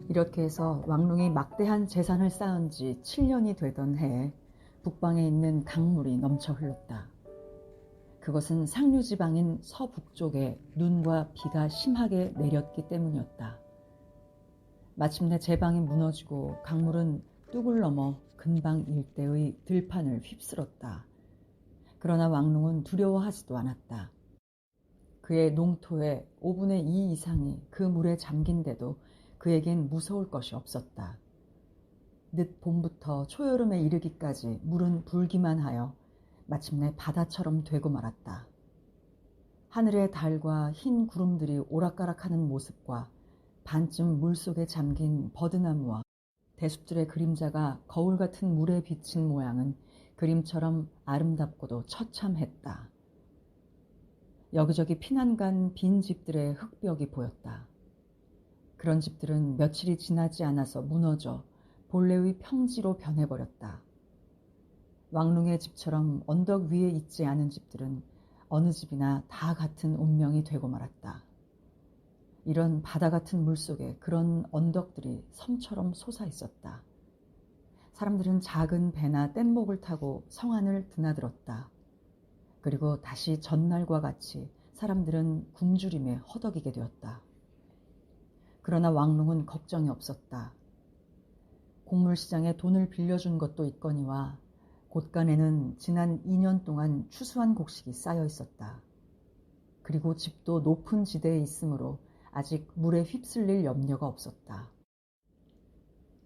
이렇게 해서 왕릉이 막대한 재산을 쌓은 지 7년이 되던 해에 북방에 있는 강물이 넘쳐 흘렀다. 그것은 상류지방인 서북쪽에 눈과 비가 심하게 내렸기 때문이었다. 마침내 제방이 무너지고 강물은 뚝을 넘어 근방 일대의 들판을 휩쓸었다. 그러나 왕릉은 두려워하지도 않았다. 그의 농토의 5분의 2 이상이 그 물에 잠긴데도 그에겐 무서울 것이 없었다. 늦 봄부터 초여름에 이르기까지 물은 불기만 하여 마침내 바다처럼 되고 말았다. 하늘의 달과 흰 구름들이 오락가락하는 모습과 반쯤 물속에 잠긴 버드나무와 대숲들의 그림자가 거울 같은 물에 비친 모양은 그림처럼 아름답고도 처참했다. 여기저기 피난간 빈 집들의 흙벽이 보였다. 그런 집들은 며칠이 지나지 않아서 무너져 본래의 평지로 변해버렸다. 왕릉의 집처럼 언덕 위에 있지 않은 집들은 어느 집이나 다 같은 운명이 되고 말았다. 이런 바다 같은 물속에 그런 언덕들이 섬처럼 솟아 있었다. 사람들은 작은 배나 뗏목을 타고 성안을 드나들었다. 그리고 다시 전날과 같이 사람들은 굶주림에 허덕이게 되었다. 그러나 왕릉은 걱정이 없었다. 곡물시장에 돈을 빌려준 것도 있거니와 곳간에는 지난 2년 동안 추수한 곡식이 쌓여 있었다. 그리고 집도 높은 지대에 있으므로 아직 물에 휩쓸릴 염려가 없었다.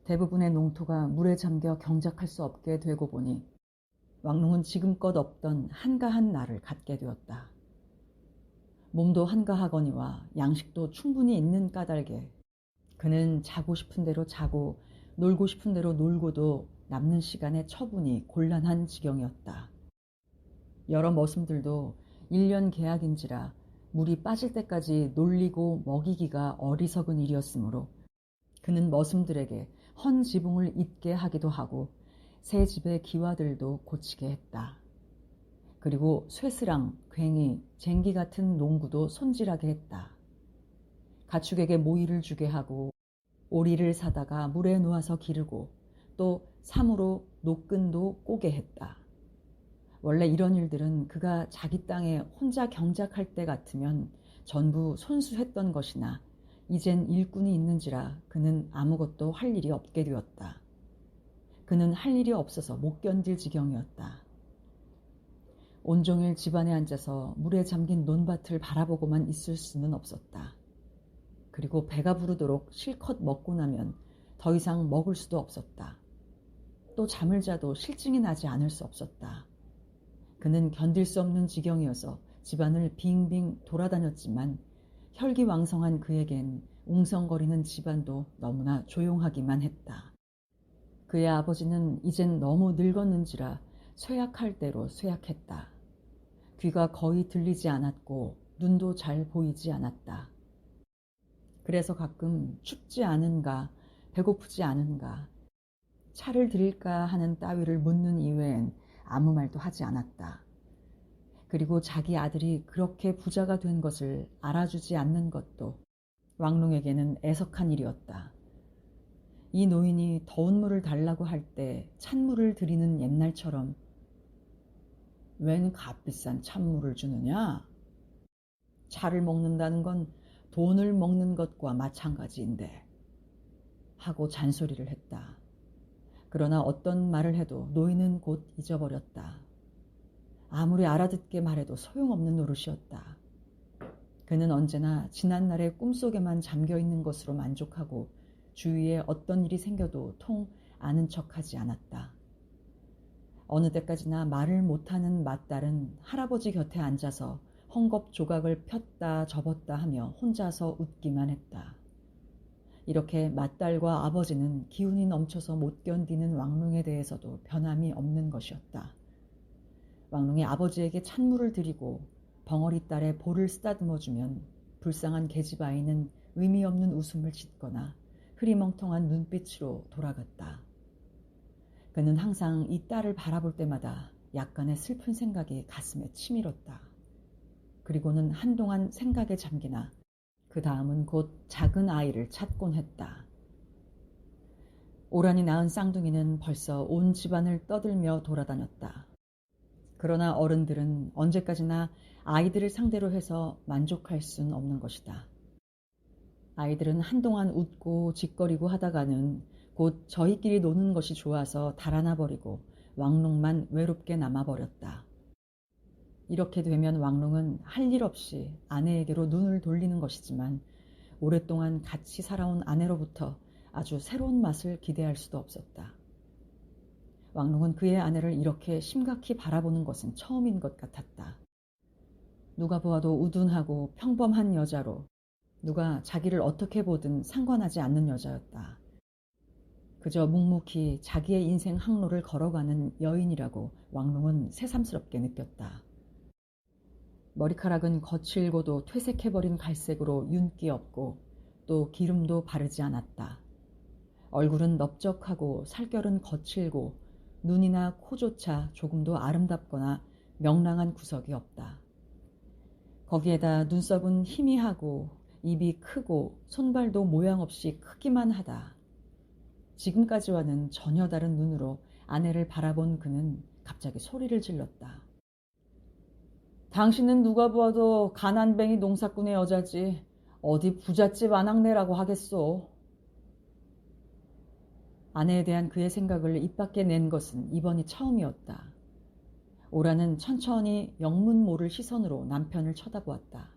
대부분의 농토가 물에 잠겨 경작할 수 없게 되고 보니 왕릉은 지금껏 없던 한가한 날을 갖게 되었다. 몸도 한가하거니와 양식도 충분히 있는 까닭에 그는 자고 싶은 대로 자고 놀고 싶은 대로 놀고도 남는 시간의 처분이 곤란한 지경이었다. 여러 머슴들도 1년 계약인지라 물이 빠질 때까지 놀리고 먹이기가 어리석은 일이었으므로 그는 머슴들에게 헌 지붕을 잇게 하기도 하고 새 집의 기와들도 고치게 했다. 그리고 쇠스랑, 괭이, 쟁기 같은 농구도 손질하게 했다. 가축에게 모이를 주게 하고 오리를 사다가 물에 놓아서 기르고 또 삼으로 노끈도 꼬게 했다. 원래 이런 일들은 그가 자기 땅에 혼자 경작할 때 같으면 전부 손수했던 것이나 이젠 일꾼이 있는지라 그는 아무것도 할 일이 없게 되었다. 그는 할 일이 없어서 못 견딜 지경이었다. 온종일 집안에 앉아서 물에 잠긴 논밭을 바라보고만 있을 수는 없었다. 그리고 배가 부르도록 실컷 먹고 나면 더 이상 먹을 수도 없었다. 또 잠을 자도 실증이 나지 않을 수 없었다. 그는 견딜 수 없는 지경이어서 집안을 빙빙 돌아다녔지만 혈기왕성한 그에겐 웅성거리는 집안도 너무나 조용하기만 했다. 그의 아버지는 이젠 너무 늙었는지라 쇠약할 대로 쇠약했다. 귀가 거의 들리지 않았고 눈도 잘 보이지 않았다. 그래서 가끔 춥지 않은가, 배고프지 않은가, 차를 드릴까 하는 따위를 묻는 이외엔 아무 말도 하지 않았다. 그리고 자기 아들이 그렇게 부자가 된 것을 알아주지 않는 것도 왕릉에게는 애석한 일이었다. 이 노인이 더운 물을 달라고 할 때 찬물을 드리는 옛날처럼 웬 값비싼 찬물을 주느냐? 차를 먹는다는 건 돈을 먹는 것과 마찬가지인데 하고 잔소리를 했다. 그러나 어떤 말을 해도 노인은 곧 잊어버렸다. 아무리 알아듣게 말해도 소용없는 노릇이었다. 그는 언제나 지난날의 꿈속에만 잠겨있는 것으로 만족하고 주위에 어떤 일이 생겨도 통 아는 척하지 않았다. 어느 때까지나 말을 못하는 맏딸은 할아버지 곁에 앉아서 헝겊 조각을 폈다 접었다 하며 혼자서 웃기만 했다. 이렇게 맏딸과 아버지는 기운이 넘쳐서 못 견디는 왕릉에 대해서도 변함이 없는 것이었다. 왕릉이 아버지에게 찬물을 드리고 벙어리 딸의 볼을 쓰다듬어주면 불쌍한 계집아이는 의미 없는 웃음을 짓거나 흐리멍텅한 눈빛으로 돌아갔다. 그는 항상 이 딸을 바라볼 때마다 약간의 슬픈 생각이 가슴에 치밀었다. 그리고는 한동안 생각에 잠기나 그 다음은 곧 작은 아이를 찾곤 했다. 오란이 낳은 쌍둥이는 벌써 온 집안을 떠들며 돌아다녔다. 그러나 어른들은 언제까지나 아이들을 상대로 해서 만족할 순 없는 것이다. 아이들은 한동안 웃고 짓거리고 하다가는 곧 저희끼리 노는 것이 좋아서 달아나 버리고 왕롱만 외롭게 남아버렸다. 이렇게 되면 왕롱은 할 일 없이 아내에게로 눈을 돌리는 것이지만 오랫동안 같이 살아온 아내로부터 아주 새로운 맛을 기대할 수도 없었다. 왕롱은 그의 아내를 이렇게 심각히 바라보는 것은 처음인 것 같았다. 누가 보아도 우둔하고 평범한 여자로 누가 자기를 어떻게 보든 상관하지 않는 여자였다. 그저 묵묵히 자기의 인생 항로를 걸어가는 여인이라고 왕롱은 새삼스럽게 느꼈다. 머리카락은 거칠고도 퇴색해버린 갈색으로 윤기 없고 또 기름도 바르지 않았다. 얼굴은 넓적하고 살결은 거칠고 눈이나 코조차 조금도 아름답거나 명랑한 구석이 없다. 거기에다 눈썹은 희미하고 입이 크고 손발도 모양 없이 크기만 하다. 지금까지와는 전혀 다른 눈으로 아내를 바라본 그는 갑자기 소리를 질렀다. 당신은 누가 보아도 가난뱅이 농사꾼의 여자지 어디 부잣집 아낙네라고 하겠소. 아내에 대한 그의 생각을 입 밖에 낸 것은 이번이 처음이었다. 오라는 천천히 영문 모를 시선으로 남편을 쳐다보았다.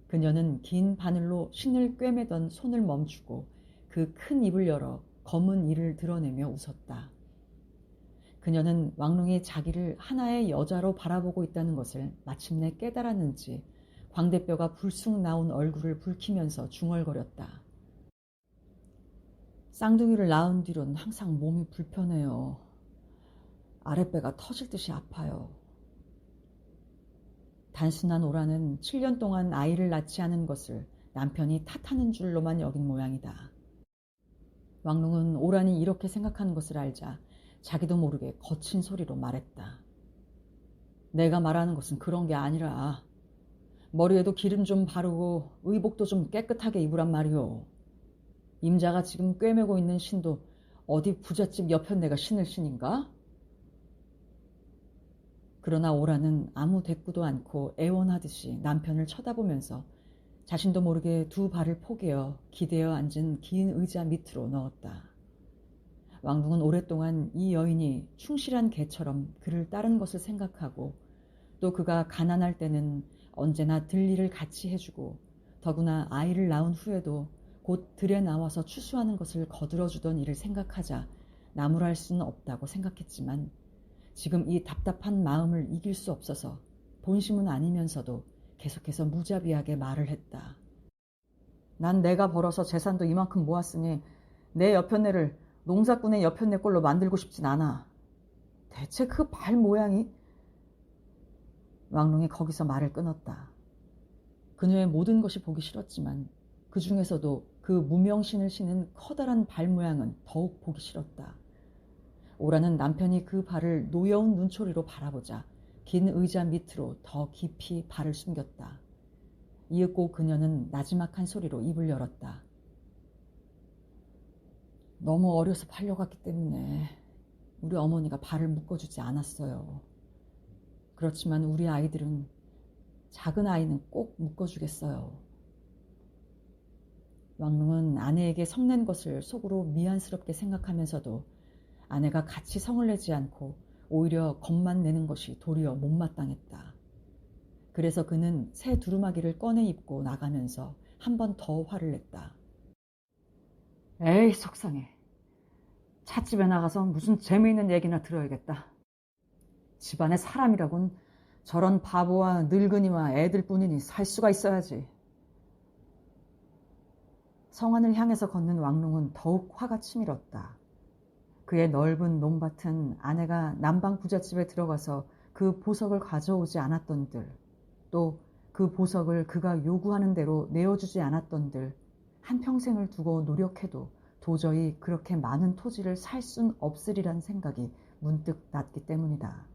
그녀는 긴 바늘로 신을 꿰매던 손을 멈추고 그 큰 입을 열어 검은 이를 드러내며 웃었다. 그녀는 왕롱이 자기를 하나의 여자로 바라보고 있다는 것을 마침내 깨달았는지 광대뼈가 불쑥 나온 얼굴을 붉히면서 중얼거렸다. 쌍둥이를 낳은 뒤론 항상 몸이 불편해요. 아랫배가 터질 듯이 아파요. 단순한 오라는 7년 동안 아이를 낳지 않은 것을 남편이 탓하는 줄로만 여긴 모양이다. 왕롱은 오란이 이렇게 생각하는 것을 알자 자기도 모르게 거친 소리로 말했다. 내가 말하는 것은 그런 게 아니라 머리에도 기름 좀 바르고 의복도 좀 깨끗하게 입으란 말이오. 임자가 지금 꿰매고 있는 신도 어디 부잣집 여편네가 신을 신인가? 그러나 오라는 아무 대꾸도 않고 애원하듯이 남편을 쳐다보면서 자신도 모르게 두 발을 포개어 기대어 앉은 긴 의자 밑으로 넣었다. 왕궁은 오랫동안 이 여인이 충실한 개처럼 그를 따른 것을 생각하고 또 그가 가난할 때는 언제나 들일을 같이 해주고 더구나 아이를 낳은 후에도 곧 들에 나와서 추수하는 것을 거들어주던 일을 생각하자 나무랄 수는 없다고 생각했지만 지금 이 답답한 마음을 이길 수 없어서 본심은 아니면서도 계속해서 무자비하게 말을 했다. 난 내가 벌어서 재산도 이만큼 모았으니 내 여편네를 농사꾼의 여편네 꼴로 만들고 싶진 않아. 대체 그 발 모양이? 왕롱이 거기서 말을 끊었다. 그녀의 모든 것이 보기 싫었지만 그 중에서도 그 무명신을 신은 커다란 발 모양은 더욱 보기 싫었다. 오라는 남편이 그 발을 노여운 눈초리로 바라보자 긴 의자 밑으로 더 깊이 발을 숨겼다. 이윽고 그녀는 나지막한 소리로 입을 열었다. 너무 어려서 팔려갔기 때문에 우리 어머니가 발을 묶어주지 않았어요. 그렇지만 우리 아이들은 작은 아이는 꼭 묶어주겠어요. 왕릉은 아내에게 성낸 것을 속으로 미안스럽게 생각하면서도 아내가 같이 성을 내지 않고 오히려 겁만 내는 것이 도리어 못마땅했다. 그래서 그는 새 두루마기를 꺼내 입고 나가면서 한 번 더 화를 냈다. 에이 속상해. 찻집에 나가서 무슨 재미있는 얘기나 들어야겠다. 집안에 사람이라곤 저런 바보와 늙은이와 애들뿐이니 살 수가 있어야지. 성안을 향해서 걷는 왕롱은 더욱 화가 치밀었다. 그의 넓은 논밭은 아내가 남방 부잣집에 들어가서 그 보석을 가져오지 않았던들, 또 그 보석을 그가 요구하는 대로 내어주지 않았던들, 한평생을 두고 노력해도 도저히 그렇게 많은 토지를 살 순 없으리란 생각이 문득 났기 때문이다.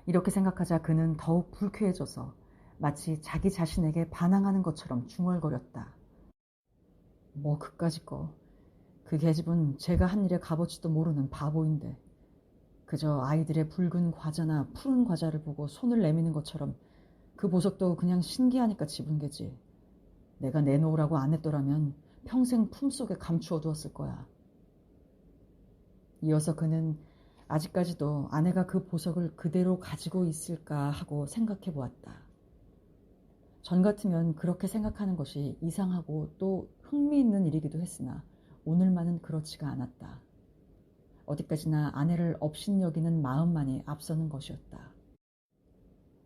이렇게 생각하자 그는 더욱 불쾌해져서 마치 자기 자신에게 반항하는 것처럼 중얼거렸다. 뭐 그까짓 거. 그 계집은 제가 한 일의 값어치도 모르는 바보인데 그저 아이들의 붉은 과자나 푸른 과자를 보고 손을 내미는 것처럼 그 보석도 그냥 신기하니까 집은 게지. 내가 내놓으라고 안 했더라면 평생 품속에 감추어 두었을 거야. 이어서 그는 아직까지도 아내가 그 보석을 그대로 가지고 있을까 하고 생각해 보았다. 전 같으면 그렇게 생각하는 것이 이상하고 또 흥미있는 일이기도 했으나 오늘만은 그렇지가 않았다. 어디까지나 아내를 업신여기는 마음만이 앞서는 것이었다.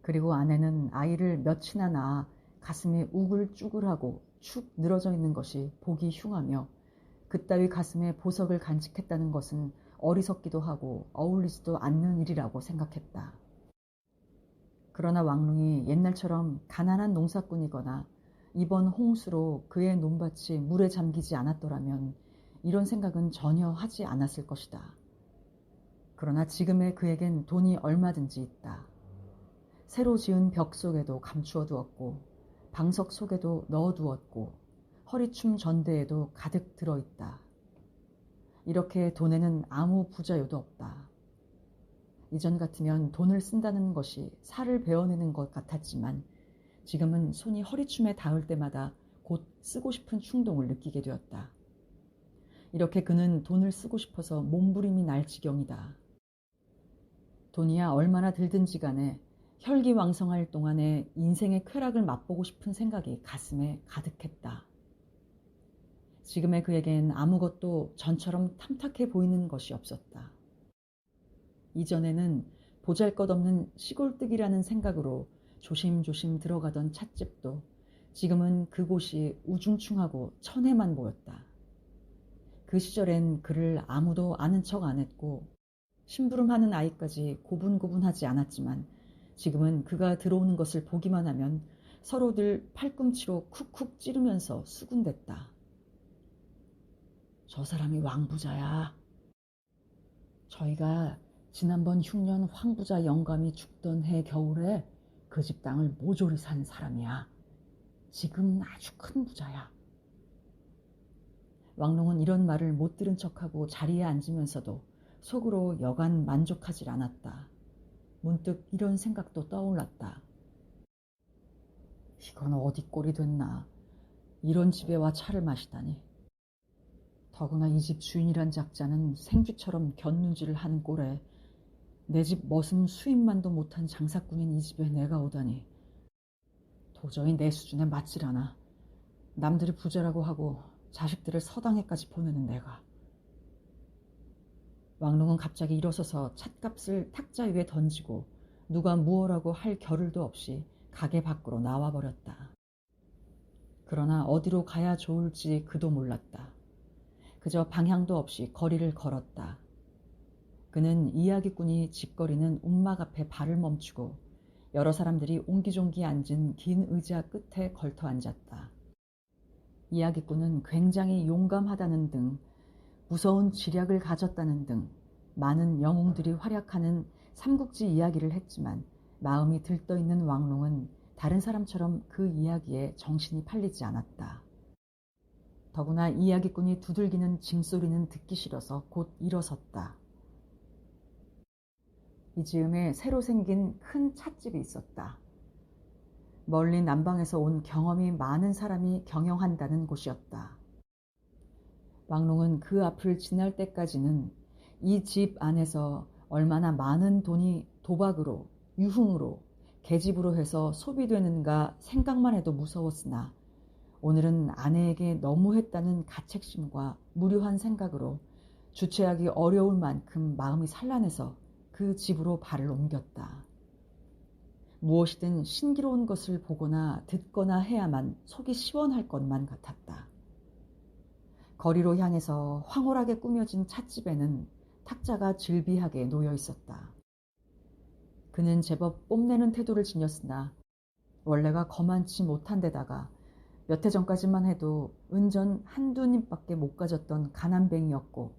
그리고 아내는 아이를 몇이나 낳아 가슴이 우글쭈글하고 축 늘어져 있는 것이 보기 흉하며 그따위 가슴에 보석을 간직했다는 것은 어리석기도 하고 어울리지도 않는 일이라고 생각했다. 그러나 왕릉이 옛날처럼 가난한 농사꾼이거나 이번 홍수로 그의 논밭이 물에 잠기지 않았더라면 이런 생각은 전혀 하지 않았을 것이다. 그러나 지금의 그에겐 돈이 얼마든지 있다. 새로 지은 벽 속에도 감추어 두었고 방석 속에도 넣어두었고 허리춤 전대에도 가득 들어있다. 이렇게 돈에는 아무 부자요도 없다. 이전 같으면 돈을 쓴다는 것이 살을 베어내는 것 같았지만 지금은 손이 허리춤에 닿을 때마다 곧 쓰고 싶은 충동을 느끼게 되었다. 이렇게 그는 돈을 쓰고 싶어서 몸부림이 날 지경이다. 돈이야 얼마나 들든지 간에 혈기왕성할 동안에 인생의 쾌락을 맛보고 싶은 생각이 가슴에 가득했다. 지금의 그에겐 아무것도 전처럼 탐탁해 보이는 것이 없었다. 이전에는 보잘것없는 시골뜨기라는 생각으로 조심조심 들어가던 찻집도 지금은 그곳이 우중충하고 천해만 보였다. 그 시절엔 그를 아무도 아는 척 안 했고 심부름하는 아이까지 고분고분하지 않았지만 지금은 그가 들어오는 것을 보기만 하면 서로들 팔꿈치로 쿡쿡 찌르면서 수군댔다. 저 사람이 왕부자야. 저희가 지난번 흉년 황부자 영감이 죽던 해 겨울에 그 집 땅을 모조리 산 사람이야. 지금 아주 큰 부자야. 왕롱은 이런 말을 못 들은 척하고 자리에 앉으면서도 속으로 여간 만족하질 않았다. 문득 이런 생각도 떠올랐다. 이건 어디 꼴이 됐나. 이런 집에 와 차를 마시다니. 더구나 이 집 주인이란 작자는 생쥐처럼 곁눈질을 하는 꼴에 내 집 머슴 수입만도 못한 장사꾼인 이 집에 내가 오다니. 도저히 내 수준에 맞질 않아. 남들이 부자라고 하고 자식들을 서당에까지 보내는 내가. 왕릉은 갑자기 일어서서 찻값을 탁자 위에 던지고 누가 무엇라고 할 겨를도 없이 가게 밖으로 나와버렸다. 그러나 어디로 가야 좋을지 그도 몰랐다. 그저 방향도 없이 거리를 걸었다. 그는 이야기꾼이 짓거리는 움막 앞에 발을 멈추고 여러 사람들이 옹기종기 앉은 긴 의자 끝에 걸터 앉았다. 이야기꾼은 굉장히 용감하다는 등 무서운 지략을 가졌다는 등 많은 영웅들이 활약하는 삼국지 이야기를 했지만 마음이 들떠있는 왕롱은 다른 사람처럼 그 이야기에 정신이 팔리지 않았다. 더구나 이야기꾼이 두들기는 짐소리는 듣기 싫어서 곧 일어섰다. 이 즈음에 새로 생긴 큰 찻집이 있었다. 멀리 남방에서 온 경험이 많은 사람이 경영한다는 곳이었다. 왕롱은 그 앞을 지날 때까지는 이 집 안에서 얼마나 많은 돈이 도박으로, 유흥으로, 계집으로 해서 소비되는가 생각만 해도 무서웠으나 오늘은 아내에게 너무했다는 가책심과 무료한 생각으로 주체하기 어려울 만큼 마음이 산란해서 그 집으로 발을 옮겼다. 무엇이든 신기로운 것을 보거나 듣거나 해야만 속이 시원할 것만 같았다. 거리로 향해서 황홀하게 꾸며진 찻집에는 탁자가 질비하게 놓여 있었다. 그는 제법 뽐내는 태도를 지녔으나 원래가 거만치 못한 데다가 몇 해 전까지만 해도 은전 한두 입밖에 못 가졌던 가난뱅이였고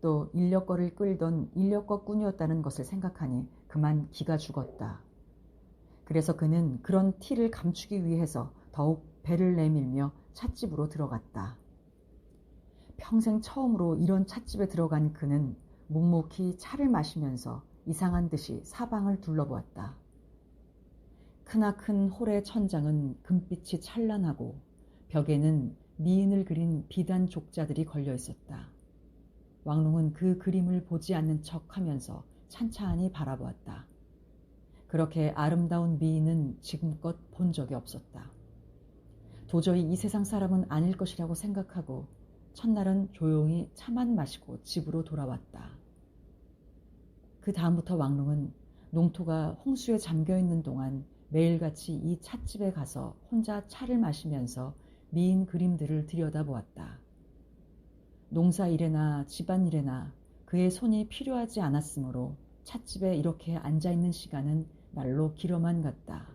또 인력거를 끌던 인력거꾼이었다는 것을 생각하니 그만 기가 죽었다. 그래서 그는 그런 티를 감추기 위해서 더욱 배를 내밀며 찻집으로 들어갔다. 평생 처음으로 이런 찻집에 들어간 그는 묵묵히 차를 마시면서 이상한 듯이 사방을 둘러보았다. 크나큰 홀의 천장은 금빛이 찬란하고 벽에는 미인을 그린 비단 족자들이 걸려 있었다. 왕롱은 그 그림을 보지 않는 척하면서 찬찬히 바라보았다. 그렇게 아름다운 미인은 지금껏 본 적이 없었다. 도저히 이 세상 사람은 아닐 것이라고 생각하고 첫날은 조용히 차만 마시고 집으로 돌아왔다. 그 다음부터 왕롱은 농토가 홍수에 잠겨있는 동안 매일같이 이 찻집에 가서 혼자 차를 마시면서 미인 그림들을 들여다보았다. 농사일에나 집안일에나 그의 손이 필요하지 않았으므로 찻집에 이렇게 앉아있는 시간은 날로 길어만 갔다.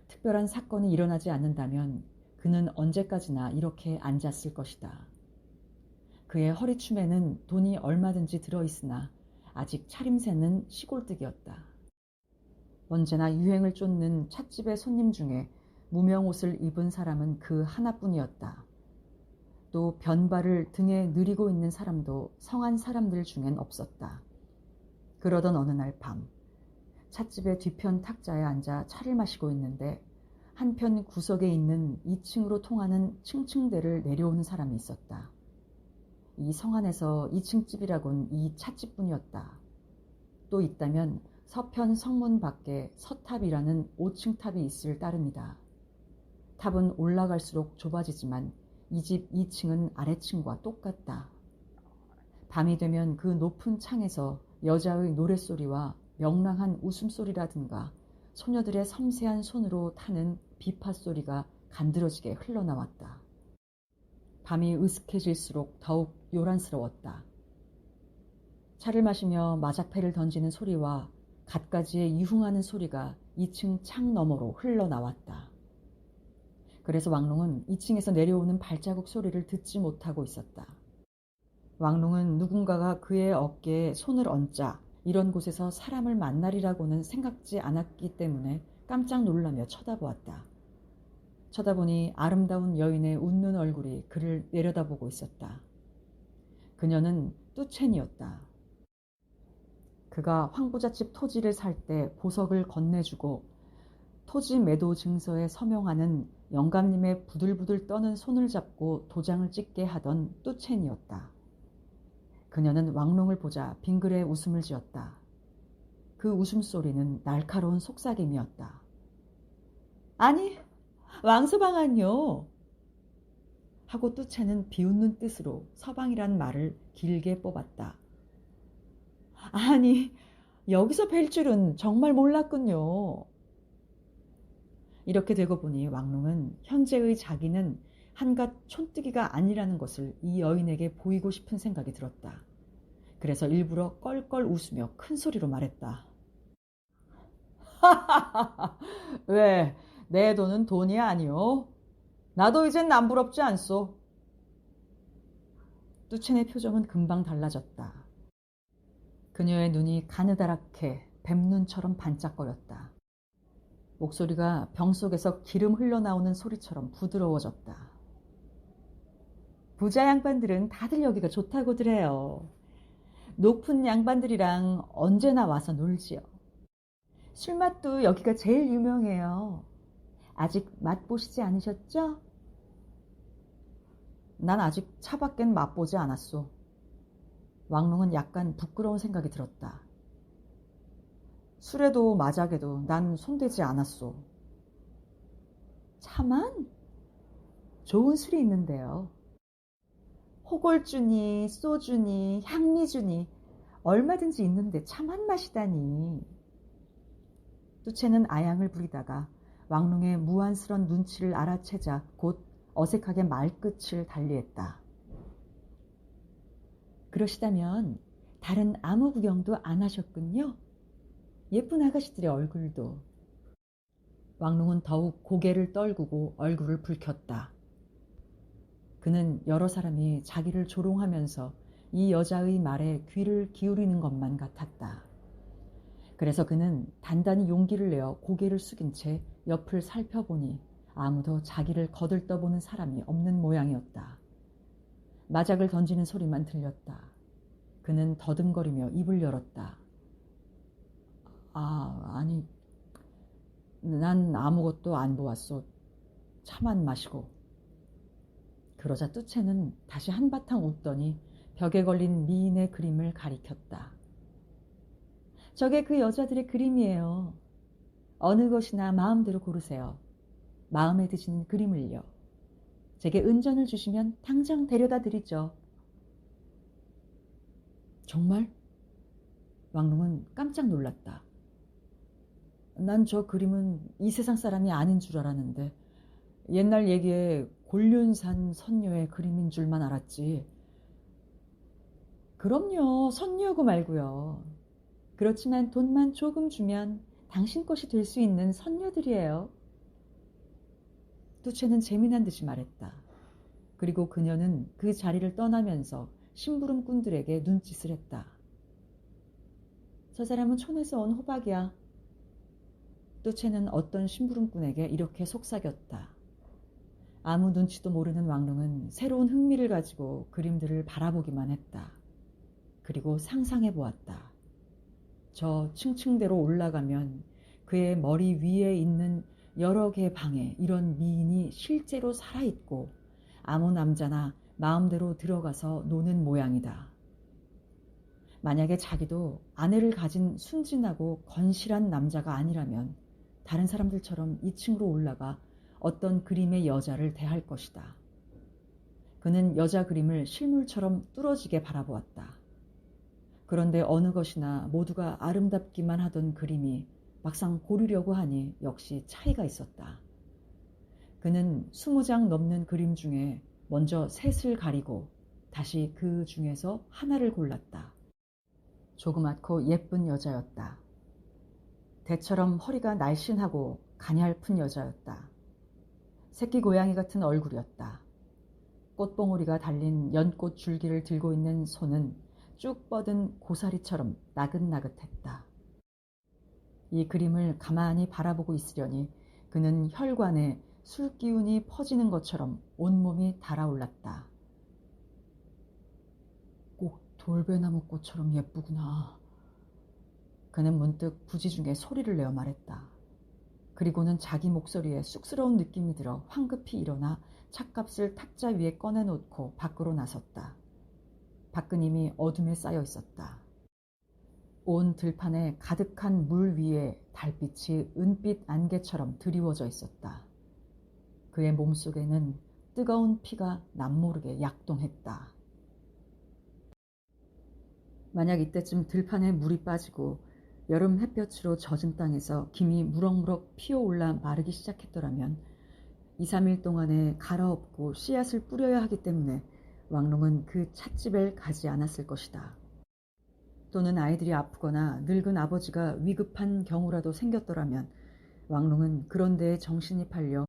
특별한 사건이 일어나지 않는다면 그는 언제까지나 이렇게 앉았을 것이다. 그의 허리춤에는 돈이 얼마든지 들어있으나 아직 차림새는 시골뜨기였다. 언제나 유행을 쫓는 찻집의 손님 중에 무명옷을 입은 사람은 그 하나뿐이었다. 또 변발을 등에 느리고 있는 사람도 성한 사람들 중엔 없었다. 그러던 어느 날 밤, 찻집의 뒤편 탁자에 앉아 차를 마시고 있는데 한편 구석에 있는 2층으로 통하는 층층대를 내려오는 사람이 있었다. 이 성 안에서 2층 집이라곤 이 찻집뿐이었다. 또 있다면 서편 성문 밖에 서탑이라는 5층 탑이 있을 따름이다. 탑은 올라갈수록 좁아지지만 이 집 2층은 아래층과 똑같다. 밤이 되면 그 높은 창에서 여자의 노랫소리와 명랑한 웃음소리라든가 소녀들의 섬세한 손으로 타는 비파소리가 간드러지게 흘러나왔다. 밤이 으슥해질수록 더욱 요란스러웠다. 차를 마시며 마작패를 던지는 소리와 갖가지의 유흥하는 소리가 2층 창 너머로 흘러나왔다. 그래서 왕롱은 2층에서 내려오는 발자국 소리를 듣지 못하고 있었다. 왕롱은 누군가가 그의 어깨에 손을 얹자 이런 곳에서 사람을 만나리라고는 생각지 않았기 때문에 깜짝 놀라며 쳐다보았다. 쳐다보니 아름다운 여인의 웃는 얼굴이 그를 내려다보고 있었다. 그녀는 뚜첸이었다. 그가 황부잣집 토지를 살 때 보석을 건네주고 토지 매도 증서에 서명하는 영감님의 부들부들 떠는 손을 잡고 도장을 찍게 하던 뚜첸이었다. 그녀는 왕롱을 보자 빙그레 웃음을 지었다. 그 웃음소리는 날카로운 속삭임이었다. 아니, 왕서방안요. 하고 뚜첸은 비웃는 뜻으로 서방이란 말을 길게 뽑았다. 아니, 여기서 뵐 줄은 정말 몰랐군요. 이렇게 되고 보니 왕롱은 현재의 자기는 한갓 촌뜨기가 아니라는 것을 이 여인에게 보이고 싶은 생각이 들었다. 그래서 일부러 껄껄 웃으며 큰 소리로 말했다. 왜, 내 돈은 돈이 아니오. 나도 이젠 남부럽지 않소. 뚜첸의 표정은 금방 달라졌다. 그녀의 눈이 가느다랗게 뱀눈처럼 반짝거렸다. 목소리가 병 속에서 기름 흘러나오는 소리처럼 부드러워졌다. 부자 양반들은 다들 여기가 좋다고들 해요. 높은 양반들이랑 언제나 와서 놀지요. 술맛도 여기가 제일 유명해요. 아직 맛보시지 않으셨죠? 난 아직 차밖엔 맛보지 않았소. 왕롱은 약간 부끄러운 생각이 들었다. 술에도 마작에도 난 손대지 않았소. 차만? 좋은 술이 있는데요. 호골주니, 소주니, 향미주니 얼마든지 있는데 차만 마시다니. 뚜첸은 아양을 부리다가 왕롱의 무안스런 눈치를 알아채자 곧 어색하게 말끝을 달리했다. 그러시다면 다른 아무 구경도 안 하셨군요. 예쁜 아가씨들의 얼굴도. 왕롱은 더욱 고개를 떨구고 얼굴을 붉혔다. 그는 여러 사람이 자기를 조롱하면서 이 여자의 말에 귀를 기울이는 것만 같았다. 그래서 그는 단단히 용기를 내어 고개를 숙인 채 옆을 살펴보니 아무도 자기를 거들떠보는 사람이 없는 모양이었다. 마작을 던지는 소리만 들렸다. 그는 더듬거리며 입을 열었다. 아니, 난 아무것도 안 보았어. 차만 마시고. 그러자 뚜체는 다시 한바탕 웃더니 벽에 걸린 미인의 그림을 가리켰다. 저게 그 여자들의 그림이에요. 어느 것이나 마음대로 고르세요. 마음에 드시는 그림을요. 제게 은전을 주시면 당장 데려다 드리죠. 정말? 왕릉은 깜짝 놀랐다. 난 저 그림은 이 세상 사람이 아닌 줄 알았는데 옛날 얘기에 곤륜산 선녀의 그림인 줄만 알았지. 그럼요. 선녀고 말고요. 그렇지만 돈만 조금 주면 당신 것이 될 수 있는 선녀들이에요. 뚜체는 재미난 듯이 말했다. 그리고 그녀는 그 자리를 떠나면서 심부름꾼들에게 눈짓을 했다. 저 사람은 촌에서 온 호박이야. 뚜체는 어떤 심부름꾼에게 이렇게 속삭였다. 아무 눈치도 모르는 왕릉은 새로운 흥미를 가지고 그림들을 바라보기만 했다. 그리고 상상해 보았다. 저 층층대로 올라가면 그의 머리 위에 있는 여러 개의 방에 이런 미인이 실제로 살아있고 아무 남자나 마음대로 들어가서 노는 모양이다. 만약에 자기도 아내를 가진 순진하고 건실한 남자가 아니라면 다른 사람들처럼 2층으로 올라가 어떤 그림의 여자를 대할 것이다. 그는 여자 그림을 실물처럼 뚫어지게 바라보았다. 그런데 어느 것이나 모두가 아름답기만 하던 그림이 막상 고르려고 하니 역시 차이가 있었다. 그는 20장 넘는 그림 중에 먼저 셋을 가리고 다시 그 중에서 하나를 골랐다. 조그맣고 예쁜 여자였다. 대처럼 허리가 날씬하고 가냘픈 여자였다. 새끼 고양이 같은 얼굴이었다. 꽃봉오리가 달린 연꽃 줄기를 들고 있는 손은 쭉 뻗은 고사리처럼 나긋나긋했다. 이 그림을 가만히 바라보고 있으려니 그는 혈관에 술 기운이 퍼지는 것처럼 온몸이 달아올랐다. 꼭 돌배나무 꽃처럼 예쁘구나. 그는 문득 부지 중에 소리를 내어 말했다. 그리고는 자기 목소리에 쑥스러운 느낌이 들어 황급히 일어나 찻값을 탁자 위에 꺼내놓고 밖으로 나섰다. 밖은 이미 어둠에 쌓여 있었다. 온 들판에 가득한 물 위에 달빛이 은빛 안개처럼 드리워져 있었다. 그의 몸속에는 뜨거운 피가 남모르게 약동했다. 만약 이때쯤 들판에 물이 빠지고 여름 햇볕으로 젖은 땅에서 김이 무럭무럭 피어올라 마르기 시작했더라면 2, 3일 동안에 갈아엎고 씨앗을 뿌려야 하기 때문에 왕롱은 그 찻집에 가지 않았을 것이다. 또는 아이들이 아프거나 늙은 아버지가 위급한 경우라도 생겼더라면 왕롱은 그런 데에 정신이 팔려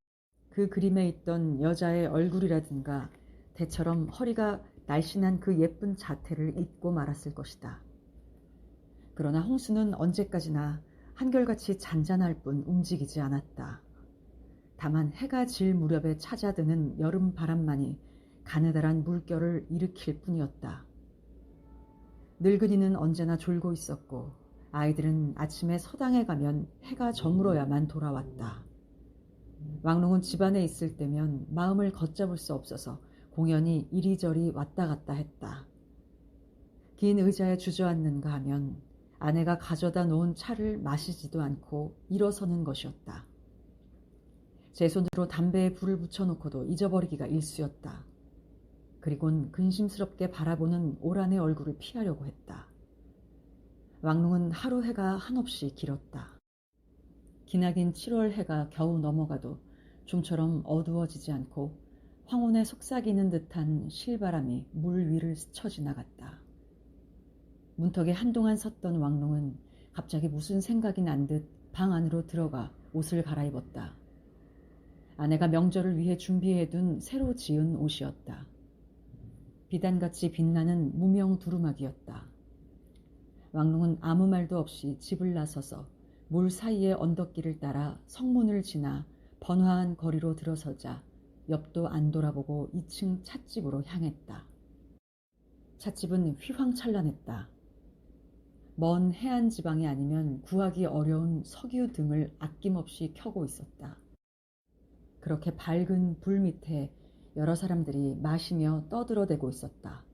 그 그림에 있던 여자의 얼굴이라든가 대처럼 허리가 날씬한 그 예쁜 자태를 잊고 말았을 것이다. 그러나 홍수는 언제까지나 한결같이 잔잔할 뿐 움직이지 않았다. 다만 해가 질 무렵에 찾아드는 여름 바람만이 가느다란 물결을 일으킬 뿐이었다. 늙은이는 언제나 졸고 있었고 아이들은 아침에 서당에 가면 해가 저물어야만 돌아왔다. 왕롱은 집안에 있을 때면 마음을 걷잡을 수 없어서 공연히 이리저리 왔다 갔다 했다. 긴 의자에 주저앉는가 하면 아내가 가져다 놓은 차를 마시지도 않고 일어서는 것이었다. 제 손으로 담배에 불을 붙여놓고도 잊어버리기가 일쑤였다. 그리곤 근심스럽게 바라보는 오란의 얼굴을 피하려고 했다. 왕롱은 하루 해가 한없이 길었다. 기나긴 7월 해가 겨우 넘어가도 좀처럼 어두워지지 않고 황혼에 속삭이는 듯한 실바람이 물 위를 스쳐 지나갔다. 문턱에 한동안 섰던 왕롱은 갑자기 무슨 생각이 난 듯 방 안으로 들어가 옷을 갈아입었다. 아내가 명절을 위해 준비해둔 새로 지은 옷이었다. 비단같이 빛나는 무명 두루마기였다. 왕롱은 아무 말도 없이 집을 나서서 물 사이의 언덕길을 따라 성문을 지나 번화한 거리로 들어서자 옆도 안 돌아보고 2층 찻집으로 향했다. 찻집은 휘황찬란했다. 먼 해안 지방이 아니면 구하기 어려운 석유 등을 아낌없이 켜고 있었다. 그렇게 밝은 불 밑에 여러 사람들이 마시며 떠들어대고 있었다.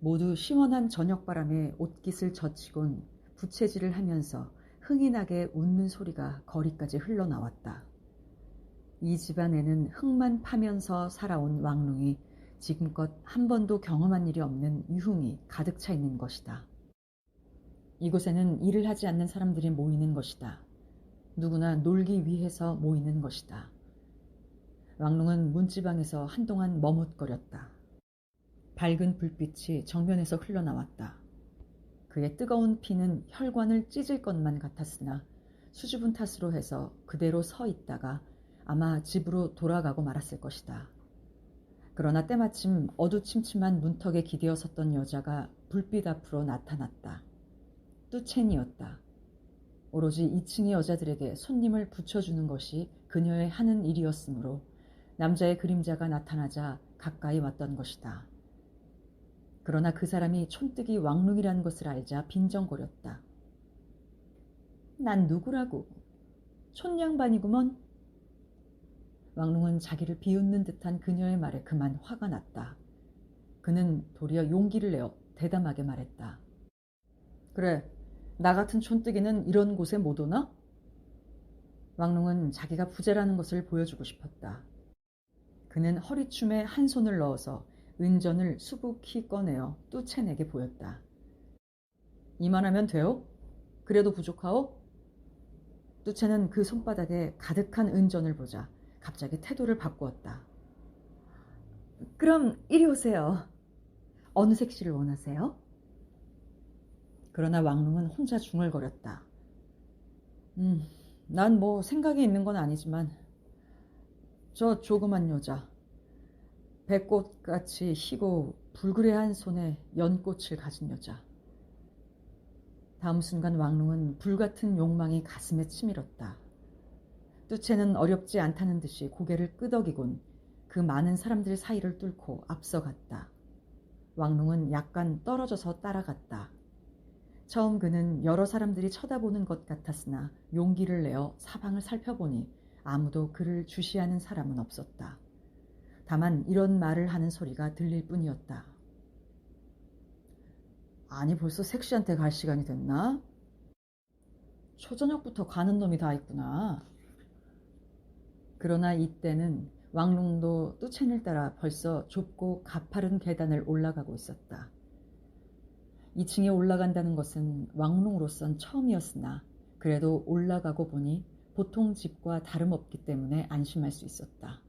모두 시원한 저녁바람에 옷깃을 젖히곤 부채질을 하면서 흥이 나게 웃는 소리가 거리까지 흘러나왔다. 이 집안에는 흙만 파면서 살아온 왕릉이 지금껏 한 번도 경험한 일이 없는 유흥이 가득 차 있는 것이다. 이곳에는 일을 하지 않는 사람들이 모이는 것이다. 누구나 놀기 위해서 모이는 것이다. 왕릉은 문지방에서 한동안 머뭇거렸다. 밝은 불빛이 정면에서 흘러나왔다. 그의 뜨거운 피는 혈관을 찢을 것만 같았으나 수줍은 탓으로 해서 그대로 서 있다가 아마 집으로 돌아가고 말았을 것이다. 그러나 때마침 어두침침한 문턱에 기대어 섰던 여자가 불빛 앞으로 나타났다. 뚜첸이었다. 오로지 2층의 여자들에게 손님을 붙여주는 것이 그녀의 하는 일이었으므로 남자의 그림자가 나타나자 가까이 왔던 것이다. 그러나 그 사람이 촌뜨기 왕릉이라는 것을 알자 빈정거렸다. 난 누구라고? 촌양반이구먼. 왕릉은 자기를 비웃는 듯한 그녀의 말에 그만 화가 났다. 그는 도리어 용기를 내어 대담하게 말했다. 그래, 나 같은 촌뜨기는 이런 곳에 못 오나? 왕릉은 자기가 부자라는 것을 보여주고 싶었다. 그는 허리춤에 한 손을 넣어서 은전을 수북히 꺼내어 뚜첸에게 보였다. 이만하면 돼요? 그래도 부족하오? 뚜첸은 그 손바닥에 가득한 은전을 보자 갑자기 태도를 바꾸었다. 그럼 이리 오세요. 어느 색시를 원하세요? 그러나 왕릉은 혼자 중얼거렸다. 난 뭐 생각이 있는 건 아니지만 저 조그만 여자, 백꽃같이 희고 불그레한 손에 연꽃을 가진 여자. 다음 순간 왕릉은 불같은 욕망이 가슴에 치밀었다. 뚜첸은 어렵지 않다는 듯이 고개를 끄덕이곤 그 많은 사람들 사이를 뚫고 앞서갔다. 왕릉은 약간 떨어져서 따라갔다. 처음 그는 여러 사람들이 쳐다보는 것 같았으나 용기를 내어 사방을 살펴보니 아무도 그를 주시하는 사람은 없었다. 다만 이런 말을 하는 소리가 들릴 뿐이었다. 아니 벌써 색시한테 갈 시간이 됐나? 초저녁부터 가는 놈이 다 있구나. 그러나 이때는 왕릉도 뚜첸을 따라 벌써 좁고 가파른 계단을 올라가고 있었다. 2층에 올라간다는 것은 왕릉으로선 처음이었으나 그래도 올라가고 보니 보통 집과 다름없기 때문에 안심할 수 있었다.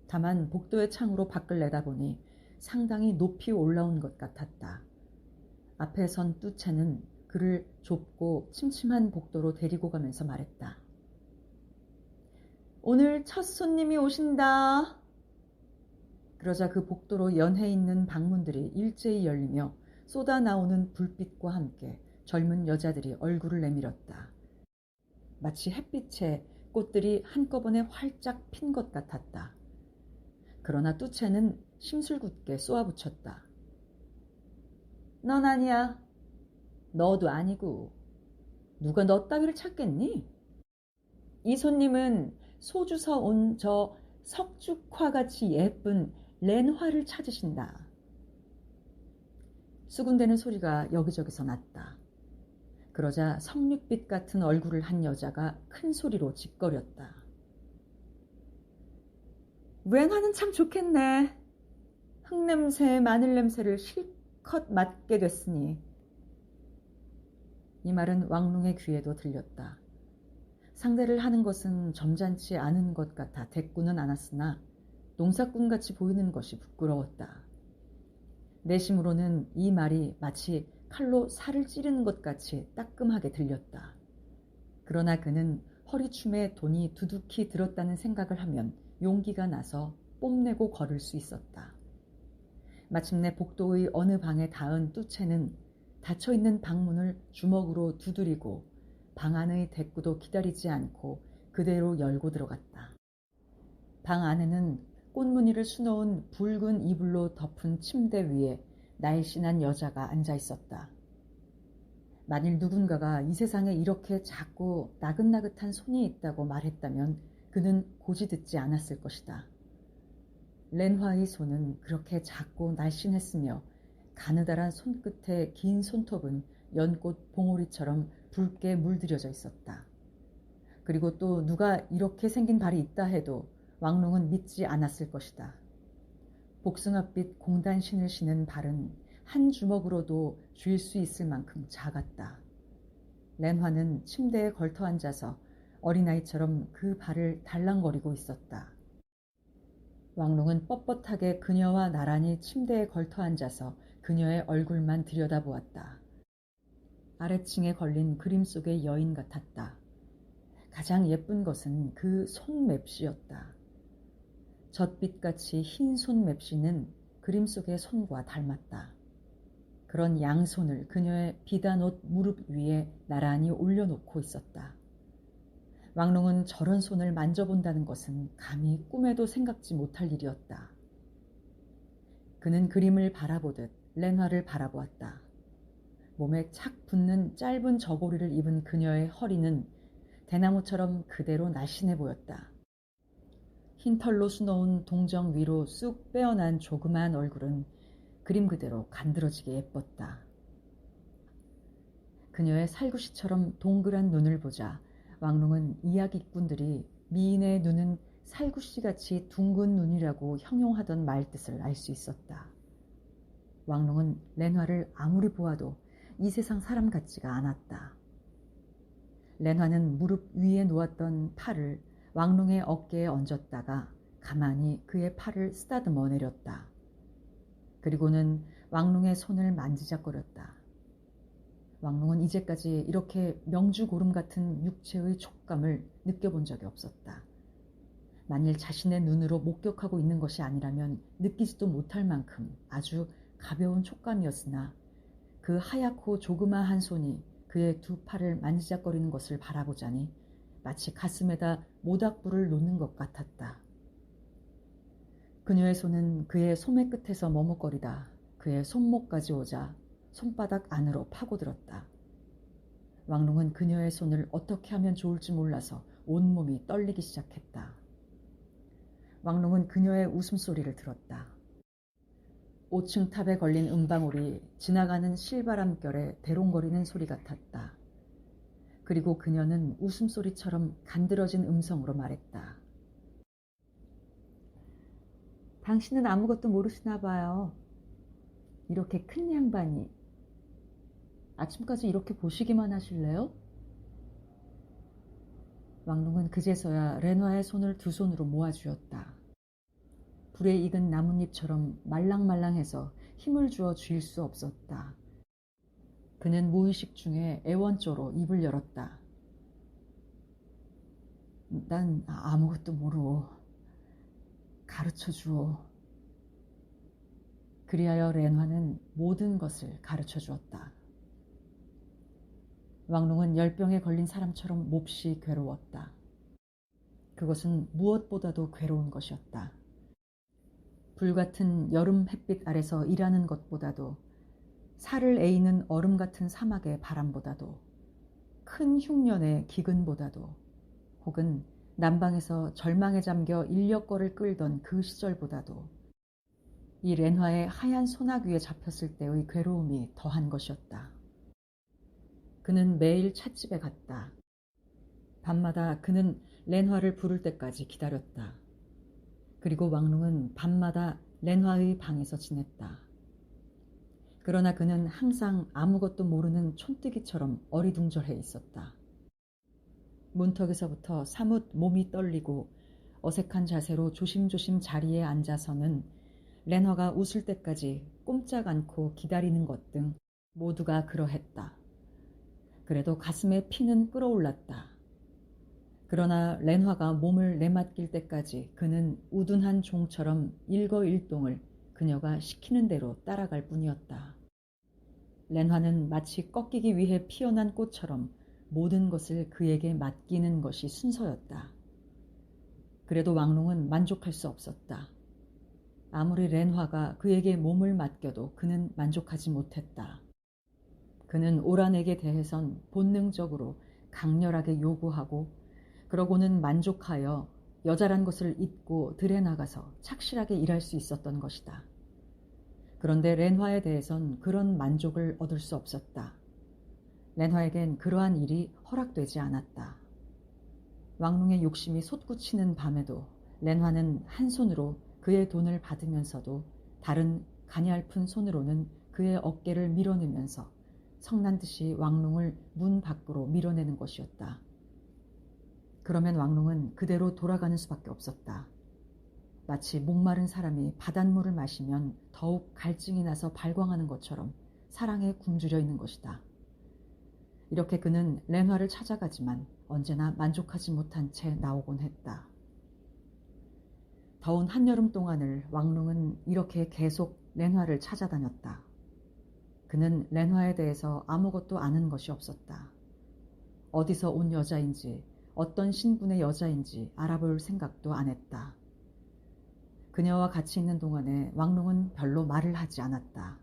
다만 복도의 창으로 밖을 내다보니 상당히 높이 올라온 것 같았다. 앞에 선 뚜첸은 그를 좁고 침침한 복도로 데리고 가면서 말했다. 오늘 첫 손님이 오신다. 그러자 그 복도로 연해 있는 방문들이 일제히 열리며 쏟아나오는 불빛과 함께 젊은 여자들이 얼굴을 내밀었다. 마치 햇빛에 꽃들이 한꺼번에 활짝 핀 것 같았다. 그러나 뚜첸은 심술궂게 쏘아붙였다. 넌 아니야. 너도 아니고. 누가 너 따위를 찾겠니? 이 손님은 소주서 온 저 석죽화같이 예쁜 렌화를 찾으신다. 수군대는 소리가 여기저기서 났다. 그러자 석류빛 같은 얼굴을 한 여자가 큰 소리로 짓거렸다. 렌화는 참 좋겠네. 흙냄새, 마늘냄새를 실컷 맡게 됐으니. 이 말은 왕릉의 귀에도 들렸다. 상대를 하는 것은 점잖지 않은 것 같아 대꾸는 않았으나 농사꾼같이 보이는 것이 부끄러웠다. 내심으로는 이 말이 마치 칼로 살을 찌르는 것 같이 따끔하게 들렸다. 그러나 그는 허리춤에 돈이 두둑히 들었다는 생각을 하면 용기가 나서 뽐내고 걸을 수 있었다. 마침내 복도의 어느 방에 닿은 뚜첸은 닫혀있는 방문을 주먹으로 두드리고 방 안의 대꾸도 기다리지 않고 그대로 열고 들어갔다. 방 안에는 꽃무늬를 수놓은 붉은 이불로 덮은 침대 위에 날씬한 여자가 앉아 있었다. 만일 누군가가 이 세상에 이렇게 작고 나긋나긋한 손이 있다고 말했다면 그는 고지 듣지 않았을 것이다. 렌화의 손은 그렇게 작고 날씬했으며 가느다란 손끝의 긴 손톱은 연꽃 봉오리처럼 붉게 물들여져 있었다. 그리고 또 누가 이렇게 생긴 발이 있다 해도 왕롱은 믿지 않았을 것이다. 복숭아빛 공단신을 신은 발은 한 주먹으로도 쥘 수 있을 만큼 작았다. 렌화는 침대에 걸터 앉아서 어린아이처럼 그 발을 달랑거리고 있었다. 왕롱은 뻣뻣하게 그녀와 나란히 침대에 걸터 앉아서 그녀의 얼굴만 들여다보았다. 아래층에 걸린 그림 속의 여인 같았다. 가장 예쁜 것은 그 손맵시였다. 젖빛같이 흰 손맵시는 그림 속의 손과 닮았다. 그런 양손을 그녀의 비단옷 무릎 위에 나란히 올려놓고 있었다. 왕롱은 저런 손을 만져본다는 것은 감히 꿈에도 생각지 못할 일이었다. 그는 그림을 바라보듯 렌화를 바라보았다. 몸에 착 붙는 짧은 저고리를 입은 그녀의 허리는 대나무처럼 그대로 날씬해 보였다. 흰 털로 수놓은 동정 위로 쑥 빼어난 조그마한 얼굴은 그림 그대로 간드러지게 예뻤다. 그녀의 살구시처럼 동그란 눈을 보자 왕롱은 이야기꾼들이 미인의 눈은 살구씨같이 둥근 눈이라고 형용하던 말뜻을 알 수 있었다. 왕롱은 렌화를 아무리 보아도 이 세상 사람 같지가 않았다. 렌화는 무릎 위에 놓았던 팔을 왕롱의 어깨에 얹었다가 가만히 그의 팔을 쓰다듬어 내렸다. 그리고는 왕롱의 손을 만지작거렸다. 왕롱은 이제까지 이렇게 명주고름 같은 육체의 촉감을 느껴본 적이 없었다. 만일 자신의 눈으로 목격하고 있는 것이 아니라면 느끼지도 못할 만큼 아주 가벼운 촉감이었으나 그 하얗고 조그마한 손이 그의 두 팔을 만지작거리는 것을 바라보자니 마치 가슴에다 모닥불을 놓는 것 같았다. 그녀의 손은 그의 소매 끝에서 머뭇거리다 그의 손목까지 오자 손바닥 안으로 파고들었다. 왕롱은 그녀의 손을 어떻게 하면 좋을지 몰라서 온몸이 떨리기 시작했다. 왕롱은 그녀의 웃음소리를 들었다. 5층 탑에 걸린 음방울이 지나가는 실바람결에 대롱거리는 소리 같았다. 그리고 그녀는 웃음소리처럼 간드러진 음성으로 말했다. 당신은 아무것도 모르시나 봐요. 이렇게 큰 양반이. 아침까지 이렇게 보시기만 하실래요? 왕롱은 그제서야 렌화의 손을 두 손으로 모아주었다. 불에 익은 나뭇잎처럼 말랑말랑해서 힘을 주어 쥘 수 없었다. 그는 무의식 중에 애원조로 입을 열었다. 난 아무것도 모르오. 가르쳐 주오. 그리하여 렌화는 모든 것을 가르쳐 주었다. 왕롱은 열병에 걸린 사람처럼 몹시 괴로웠다. 그것은 무엇보다도 괴로운 것이었다. 불같은 여름 햇빛 아래서 일하는 것보다도 살을 에이는 얼음 같은 사막의 바람보다도 큰 흉년의 기근보다도 혹은 난방에서 절망에 잠겨 인력거를 끌던 그 시절보다도 이 렌화의 하얀 소낙 위에 잡혔을 때의 괴로움이 더한 것이었다. 그는 매일 찻집에 갔다. 밤마다 그는 렌화를 부를 때까지 기다렸다. 그리고 왕롱은 밤마다 렌화의 방에서 지냈다. 그러나 그는 항상 아무것도 모르는 촌뜨기처럼 어리둥절해 있었다. 문턱에서부터 사뭇 몸이 떨리고 어색한 자세로 조심조심 자리에 앉아서는 렌화가 웃을 때까지 꼼짝 않고 기다리는 것 등 모두가 그러했다. 그래도 가슴에 피는 끓어올랐다. 그러나 렌화가 몸을 내맡길 때까지 그는 우둔한 종처럼 일거일동을 그녀가 시키는 대로 따라갈 뿐이었다. 렌화는 마치 꺾이기 위해 피어난 꽃처럼 모든 것을 그에게 맡기는 것이 순서였다. 그래도 왕롱은 만족할 수 없었다. 아무리 렌화가 그에게 몸을 맡겨도 그는 만족하지 못했다. 그는 오란에게 대해선 본능적으로 강렬하게 요구하고 그러고는 만족하여 여자란 것을 잊고 들에 나가서 착실하게 일할 수 있었던 것이다. 그런데 렌화에 대해선 그런 만족을 얻을 수 없었다. 렌화에겐 그러한 일이 허락되지 않았다. 왕릉의 욕심이 솟구치는 밤에도 렌화는 한 손으로 그의 돈을 받으면서도 다른 가냘픈 손으로는 그의 어깨를 밀어내면서 성난 듯이 왕릉을 문 밖으로 밀어내는 것이었다. 그러면 왕릉은 그대로 돌아가는 수밖에 없었다. 마치 목마른 사람이 바닷물을 마시면 더욱 갈증이 나서 발광하는 것처럼 사랑에 굶주려 있는 것이다. 이렇게 그는 렌화를 찾아가지만 언제나 만족하지 못한 채 나오곤 했다. 더운 한여름 동안을 왕릉은 이렇게 계속 렌화를 찾아다녔다. 그는 렌화에 대해서 아무것도 아는 것이 없었다. 어디서 온 여자인지 어떤 신분의 여자인지 알아볼 생각도 안 했다. 그녀와 같이 있는 동안에 왕릉은 별로 말을 하지 않았다.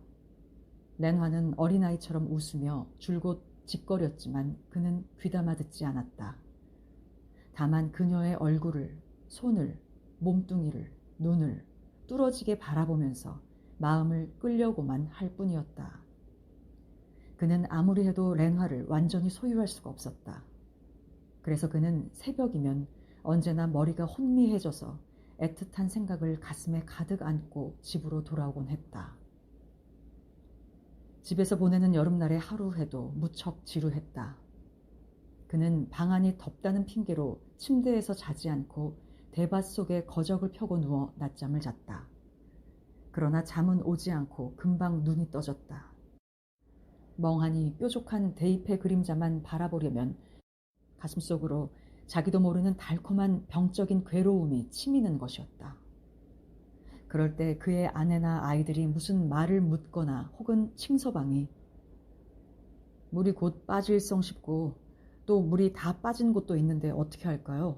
렌화는 어린아이처럼 웃으며 줄곧 짓거렸지만 그는 귀담아 듣지 않았다. 다만 그녀의 얼굴을, 손을, 몸뚱이를, 눈을 뚫어지게 바라보면서 마음을 끌려고만 할 뿐이었다. 그는 아무리 해도 렌화를 완전히 소유할 수가 없었다. 그래서 그는 새벽이면 언제나 머리가 혼미해져서 애틋한 생각을 가슴에 가득 안고 집으로 돌아오곤 했다. 집에서 보내는 여름날의 하루해도 무척 지루했다. 그는 방 안이 덥다는 핑계로 침대에서 자지 않고 대밭 속에 거적을 펴고 누워 낮잠을 잤다. 그러나 잠은 오지 않고 금방 눈이 떠졌다. 멍하니 뾰족한 대잎의 그림자만 바라보려면 가슴속으로 자기도 모르는 달콤한 병적인 괴로움이 치미는 것이었다. 그럴 때 그의 아내나 아이들이 무슨 말을 묻거나 혹은 칭서방이 물이 곧 빠질성 싶고 또 물이 다 빠진 곳도 있는데 어떻게 할까요?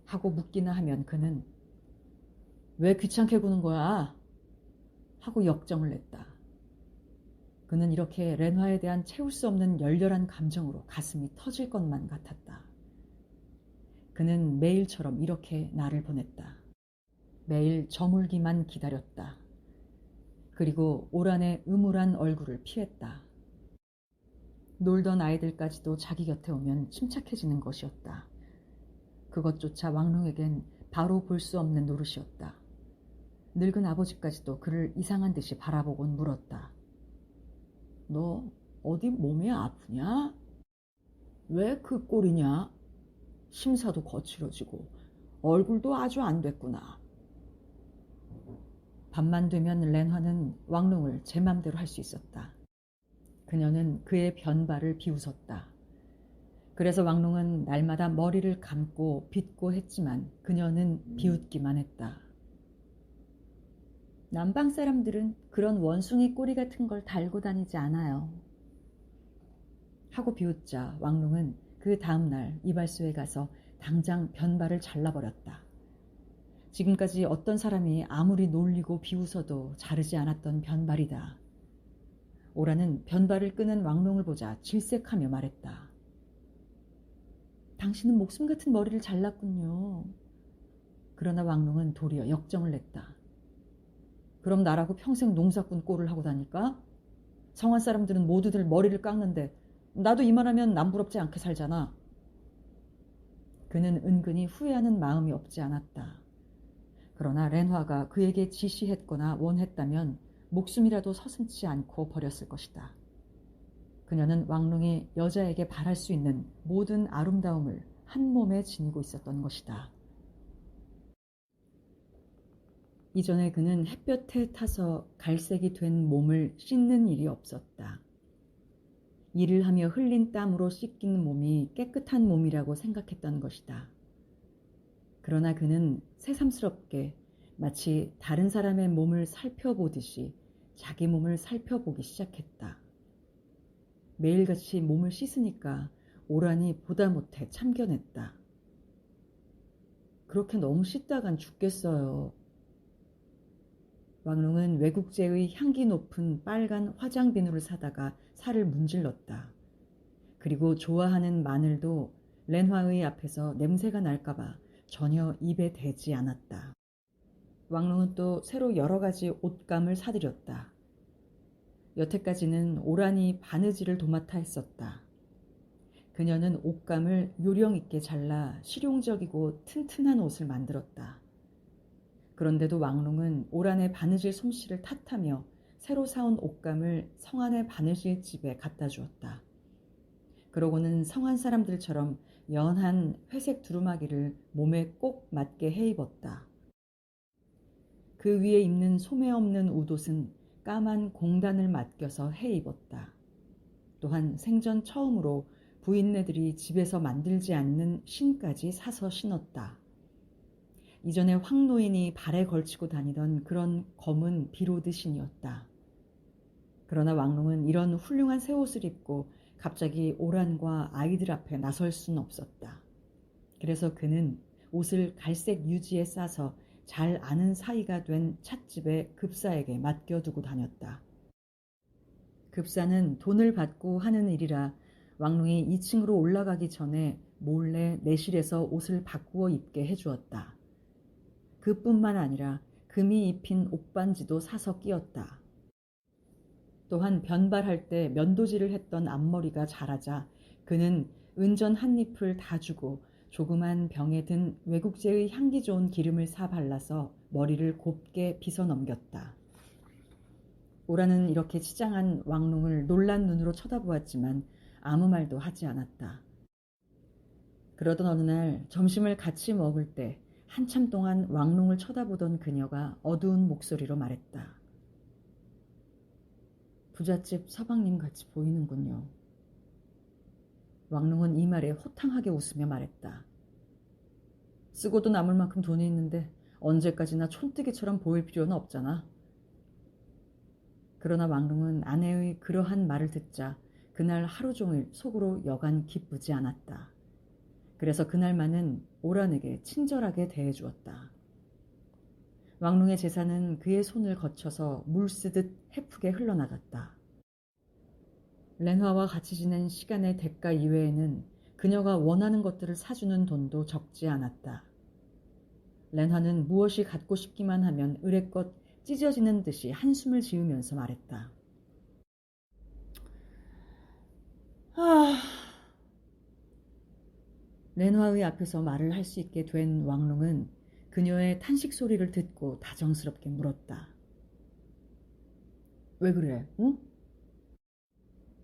하고 묻기나 하면 그는 왜 귀찮게 구는 거야? 하고 역정을 냈다. 그는 이렇게 렌화에 대한 채울 수 없는 열렬한 감정으로 가슴이 터질 것만 같았다. 그는 매일처럼 이렇게 날을 보냈다. 매일 저물기만 기다렸다. 그리고 오란의 음울한 얼굴을 피했다. 놀던 아이들까지도 자기 곁에 오면 침착해지는 것이었다. 그것조차 왕릉에겐 바로 볼 수 없는 노릇이었다. 늙은 아버지까지도 그를 이상한 듯이 바라보곤 물었다. 너 어디 몸이 아프냐? 왜 그 꼴이냐? 심사도 거칠어지고 얼굴도 아주 안 됐구나. 밤만 되면 렌화는 왕릉을 제 맘대로 할 수 있었다. 그녀는 그의 변발을 비웃었다. 그래서 왕릉은 날마다 머리를 감고 빗고 했지만 그녀는 비웃기만 했다. 남방 사람들은 그런 원숭이 꼬리 같은 걸 달고 다니지 않아요. 하고 비웃자 왕릉은 그 다음날 이발소에 가서 당장 변발을 잘라버렸다. 지금까지 어떤 사람이 아무리 놀리고 비웃어도 자르지 않았던 변발이다. 오라는 변발을 끄는 왕릉을 보자 질색하며 말했다. 당신은 목숨 같은 머리를 잘랐군요. 그러나 왕릉은 도리어 역정을 냈다. 그럼 나라고 평생 농사꾼 꼴을 하고 다닐까? 성한 사람들은 모두들 머리를 깎는데 나도 이만하면 남부럽지 않게 살잖아. 그는 은근히 후회하는 마음이 없지 않았다. 그러나 렌화가 그에게 지시했거나 원했다면 목숨이라도 서슴지 않고 버렸을 것이다. 그녀는 왕릉이 여자에게 바랄 수 있는 모든 아름다움을 한 몸에 지니고 있었던 것이다. 이전에 그는 햇볕에 타서 갈색이 된 몸을 씻는 일이 없었다. 일을 하며 흘린 땀으로 씻긴 몸이 깨끗한 몸이라고 생각했던 것이다. 그러나 그는 새삼스럽게 마치 다른 사람의 몸을 살펴보듯이 자기 몸을 살펴보기 시작했다. 매일같이 몸을 씻으니까 오란이 보다 못해 참견했다. 그렇게 너무 씻다간 죽겠어요. 왕롱은 외국제의 향기 높은 빨간 화장 비누를 사다가 살을 문질렀다. 그리고 좋아하는 마늘도 렌화의 앞에서 냄새가 날까봐 전혀 입에 대지 않았다. 왕롱은 또 새로 여러 가지 옷감을 사들였다. 여태까지는 오란이 바느질을 도맡아 했었다. 그녀는 옷감을 요령 있게 잘라 실용적이고 튼튼한 옷을 만들었다. 그런데도 왕롱은 오란의 바느질 솜씨를 탓하며 새로 사온 옷감을 성안의 바느질집에 갖다 주었다. 그러고는 성안 사람들처럼 연한 회색 두루마기를 몸에 꼭 맞게 해 입었다. 그 위에 입는 소매 없는 웃옷은 까만 공단을 맡겨서 해 입었다. 또한 생전 처음으로 부인네들이 집에서 만들지 않는 신까지 사서 신었다. 이전에 황노인이 발에 걸치고 다니던 그런 검은 비로드 신이었다. 그러나 왕롱은 이런 훌륭한 새 옷을 입고 갑자기 오란과 아이들 앞에 나설 수는 없었다. 그래서 그는 옷을 갈색 유지에 싸서 잘 아는 사이가 된 찻집의 급사에게 맡겨두고 다녔다. 급사는 돈을 받고 하는 일이라 왕롱이 2층으로 올라가기 전에 몰래 내실에서 옷을 바꾸어 입게 해주었다. 그뿐만 아니라 금이 입힌 옷반지도 사서 끼었다. 또한 변발할 때 면도질을 했던 앞머리가 자라자 그는 은전 한 잎을 다 주고 조그만 병에 든 외국제의 향기 좋은 기름을 사 발라서 머리를 곱게 빗어 넘겼다. 오라는 이렇게 치장한 왕롱을 놀란 눈으로 쳐다보았지만 아무 말도 하지 않았다. 그러던 어느 날 점심을 같이 먹을 때 한참 동안 왕롱을 쳐다보던 그녀가 어두운 목소리로 말했다. 부잣집 서방님 같이 보이는군요. 왕롱은 이 말에 호탕하게 웃으며 말했다. 쓰고도 남을 만큼 돈이 있는데 언제까지나 촌뜨기처럼 보일 필요는 없잖아. 그러나 왕롱은 아내의 그러한 말을 듣자 그날 하루 종일 속으로 여간 기쁘지 않았다. 그래서 그날만은 오란에게 친절하게 대해주었다. 왕롱의 재산은 그의 손을 거쳐서 물 쓰듯 헤프게 흘러나갔다. 렌화와 같이 지낸 시간의 대가 이외에는 그녀가 원하는 것들을 사주는 돈도 적지 않았다. 렌화는 무엇이 갖고 싶기만 하면 의례껏 찢어지는 듯이 한숨을 지으면서 말했다. 렌화의 앞에서 말을 할 수 있게 된 왕롱은 그녀의 탄식 소리를 듣고 다정스럽게 물었다. 왜 그래? 응?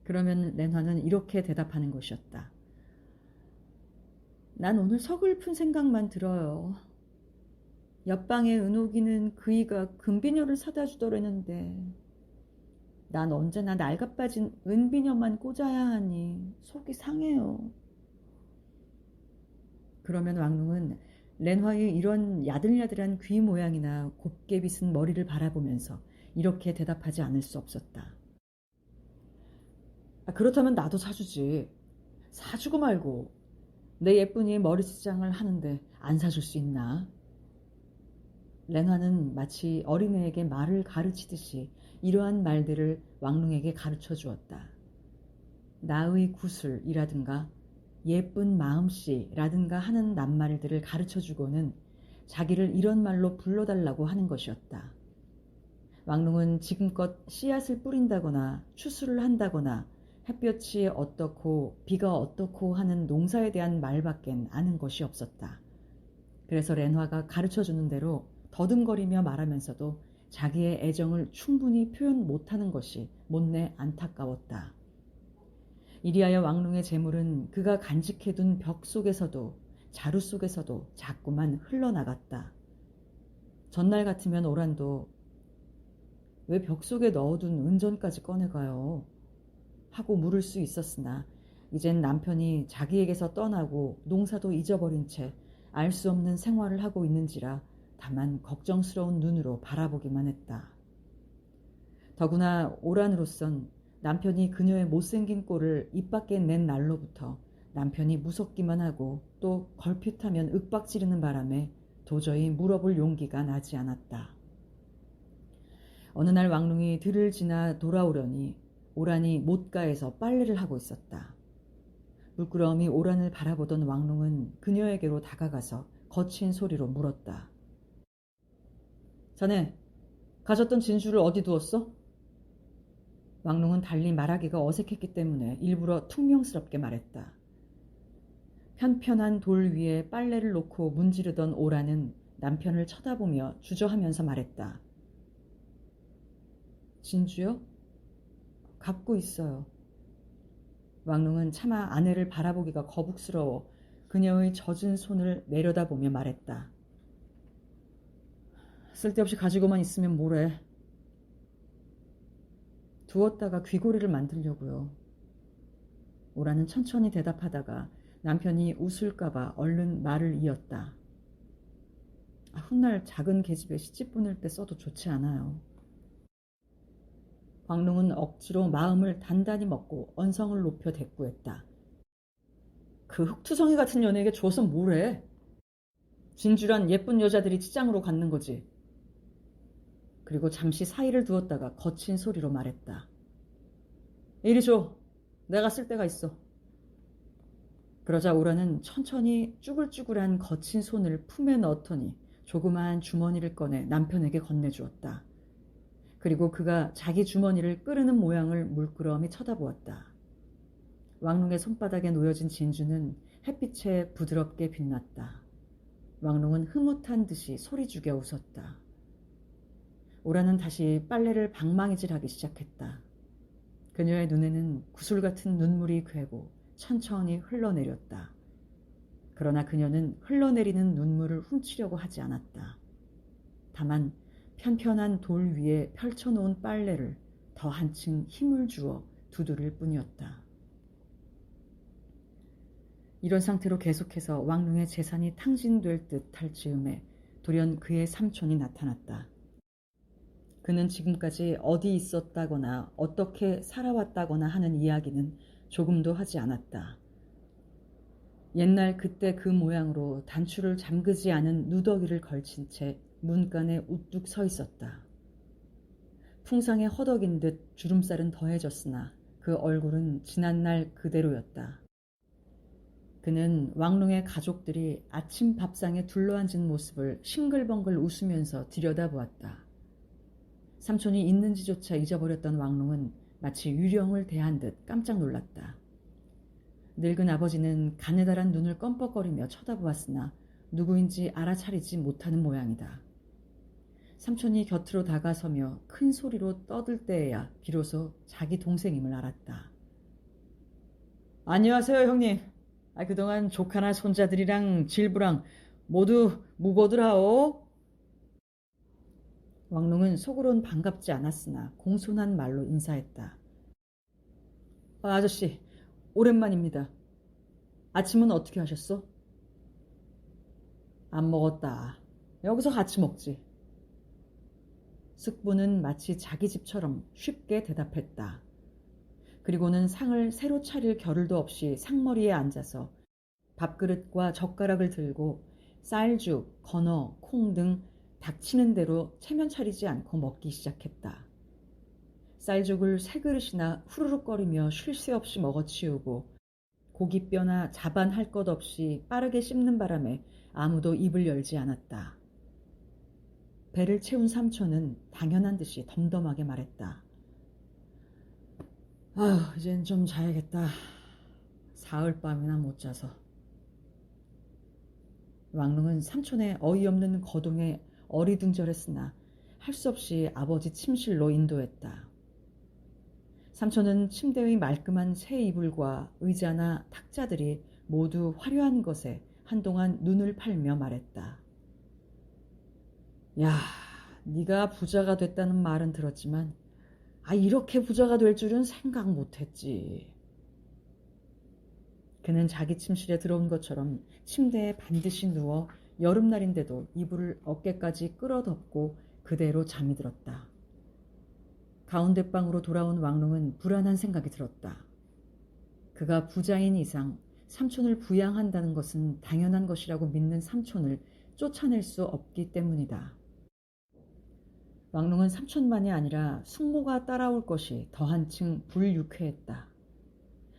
그러면 렌화는 이렇게 대답하는 것이었다. 난 오늘 서글픈 생각만 들어요. 옆방의 은옥이는 그이가 금비녀를 사다 주더랬는데 난 언제나 낡아빠진 은비녀만 꽂아야 하니 속이 상해요. 그러면 왕롱은 렌화의 이런 야들야들한 귀 모양이나 곱게 빗은 머리를 바라보면서 이렇게 대답하지 않을 수 없었다. 그렇다면 나도 사주지. 사주고 말고 내 예쁜이의 머리치장을 하는데 안 사줄 수 있나? 렌화는 마치 어린애에게 말을 가르치듯이 이러한 말들을 왕롱에게 가르쳐 주었다. 나의 구슬이라든가 예쁜 마음씨라든가 하는 낱말들을 가르쳐 주고는 자기를 이런 말로 불러달라고 하는 것이었다. 왕롱은 지금껏 씨앗을 뿌린다거나 추수를 한다거나 햇볕이 어떻고 비가 어떻고 하는 농사에 대한 말밖엔 아는 것이 없었다. 그래서 렌화가 가르쳐주는 대로 더듬거리며 말하면서도 자기의 애정을 충분히 표현 못하는 것이 못내 안타까웠다. 이리하여 왕롱의 재물은 그가 간직해둔 벽 속에서도 자루 속에서도 자꾸만 흘러나갔다. 전날 같으면 오란도 왜 벽 속에 넣어둔 은전까지 꺼내가요? 하고 물을 수 있었으나 이젠 남편이 자기에게서 떠나고 농사도 잊어버린 채 알 수 없는 생활을 하고 있는지라 다만 걱정스러운 눈으로 바라보기만 했다. 더구나 오란으로선 남편이 그녀의 못생긴 꼴을 입 밖에 낸 날로부터 남편이 무섭기만 하고 또 걸핏하면 윽박 지르는 바람에 도저히 물어볼 용기가 나지 않았다. 어느 날 왕릉이 들을 지나 돌아오려니 오란이 못가에서 빨래를 하고 있었다. 물끄러미 오란을 바라보던 왕릉은 그녀에게로 다가가서 거친 소리로 물었다. 자네, 가졌던 진주를 어디 두었어? 왕릉은 달리 말하기가 어색했기 때문에 일부러 퉁명스럽게 말했다. 편편한 돌 위에 빨래를 놓고 문지르던 오란은 남편을 쳐다보며 주저하면서 말했다. 진주요? 갖고 있어요. 왕릉은 차마 아내를 바라보기가 거북스러워 그녀의 젖은 손을 내려다보며 말했다. 쓸데없이 가지고만 있으면 뭐래. 두었다가 귀고리를 만들려고요. 오라는 천천히 대답하다가 남편이 웃을까봐 얼른 말을 이었다. 훗날 작은 계집에 시집 보낼 때 써도 좋지 않아요. 왕릉은 억지로 마음을 단단히 먹고 언성을 높여 대꾸했다. 그 흙투성이 같은 년에게 줘서 뭐래. 진주란 예쁜 여자들이 치장으로 갖는 거지. 그리고 잠시 사이를 두었다가 거친 소리로 말했다. 이리 줘. 내가 쓸 데가 있어. 그러자 오라는 천천히 쭈글쭈글한 거친 손을 품에 넣더니 조그마한 주머니를 꺼내 남편에게 건네주었다. 그리고 그가 자기 주머니를 끄르는 모양을 물끄러미 쳐다보았다. 왕릉의 손바닥에 놓여진 진주는 햇빛에 부드럽게 빛났다. 왕릉은 흐뭇한 듯이 소리 죽여 웃었다. 오라는 다시 빨래를 방망이질하기 시작했다. 그녀의 눈에는 구슬 같은 눈물이 괴고 천천히 흘러내렸다. 그러나 그녀는 흘러내리는 눈물을 훔치려고 하지 않았다. 다만 편편한 돌 위에 펼쳐놓은 빨래를 더 한층 힘을 주어 두드릴 뿐이었다. 이런 상태로 계속해서 왕릉의 재산이 탕진될 듯 할 즈음에 돌연 그의 삼촌이 나타났다. 그는 지금까지 어디 있었다거나 어떻게 살아왔다거나 하는 이야기는 조금도 하지 않았다. 옛날 그때 그 모양으로 단추를 잠그지 않은 누더기를 걸친 채 문간에 우뚝 서 있었다. 풍상에 허덕인 듯 주름살은 더해졌으나 그 얼굴은 지난날 그대로였다. 그는 왕릉의 가족들이 아침 밥상에 둘러앉은 모습을 싱글벙글 웃으면서 들여다보았다. 삼촌이 있는지조차 잊어버렸던 왕릉은 마치 유령을 대한 듯 깜짝 놀랐다. 늙은 아버지는 가느다란 눈을 껌뻑거리며 쳐다보았으나 누구인지 알아차리지 못하는 모양이다. 삼촌이 곁으로 다가서며 큰 소리로 떠들 때에야 비로소 자기 동생임을 알았다. 안녕하세요, 형님. 그동안 조카나 손자들이랑 질부랑 모두 무고들하오. 왕릉은 속으론 반갑지 않았으나 공손한 말로 인사했다. 아저씨, 오랜만입니다. 아침은 어떻게 하셨어? 안 먹었다. 여기서 같이 먹지. 숙부는 마치 자기 집처럼 쉽게 대답했다. 그리고는 상을 새로 차릴 겨를도 없이 상머리에 앉아서 밥그릇과 젓가락을 들고 쌀죽, 건어, 콩 등 닥치는 대로 체면 차리지 않고 먹기 시작했다. 쌀죽을 세 그릇이나 후루룩거리며 쉴 새 없이 먹어치우고 고깃뼈나 자반할 것 없이 빠르게 씹는 바람에 아무도 입을 열지 않았다. 배를 채운 삼촌은 당연한 듯이 덤덤하게 말했다. 이젠 좀 자야겠다. 사흘밤이나 못 자서. 왕릉은 삼촌의 어이없는 거동에 어리둥절했으나 할 수 없이 아버지 침실로 인도했다. 삼촌은 침대의 말끔한 새 이불과 의자나 탁자들이 모두 화려한 것에 한동안 눈을 팔며 말했다. 야, 네가 부자가 됐다는 말은 들었지만 이렇게 부자가 될 줄은 생각 못했지. 그는 자기 침실에 들어온 것처럼 침대에 반드시 누워 여름날인데도 이불을 어깨까지 끌어덮고 그대로 잠이 들었다. 가운데 방으로 돌아온 왕릉은 불안한 생각이 들었다. 그가 부자인 이상 삼촌을 부양한다는 것은 당연한 것이라고 믿는 삼촌을 쫓아낼 수 없기 때문이다. 왕롱은 삼촌만이 아니라 숙모가 따라올 것이 더 한층 불유쾌했다.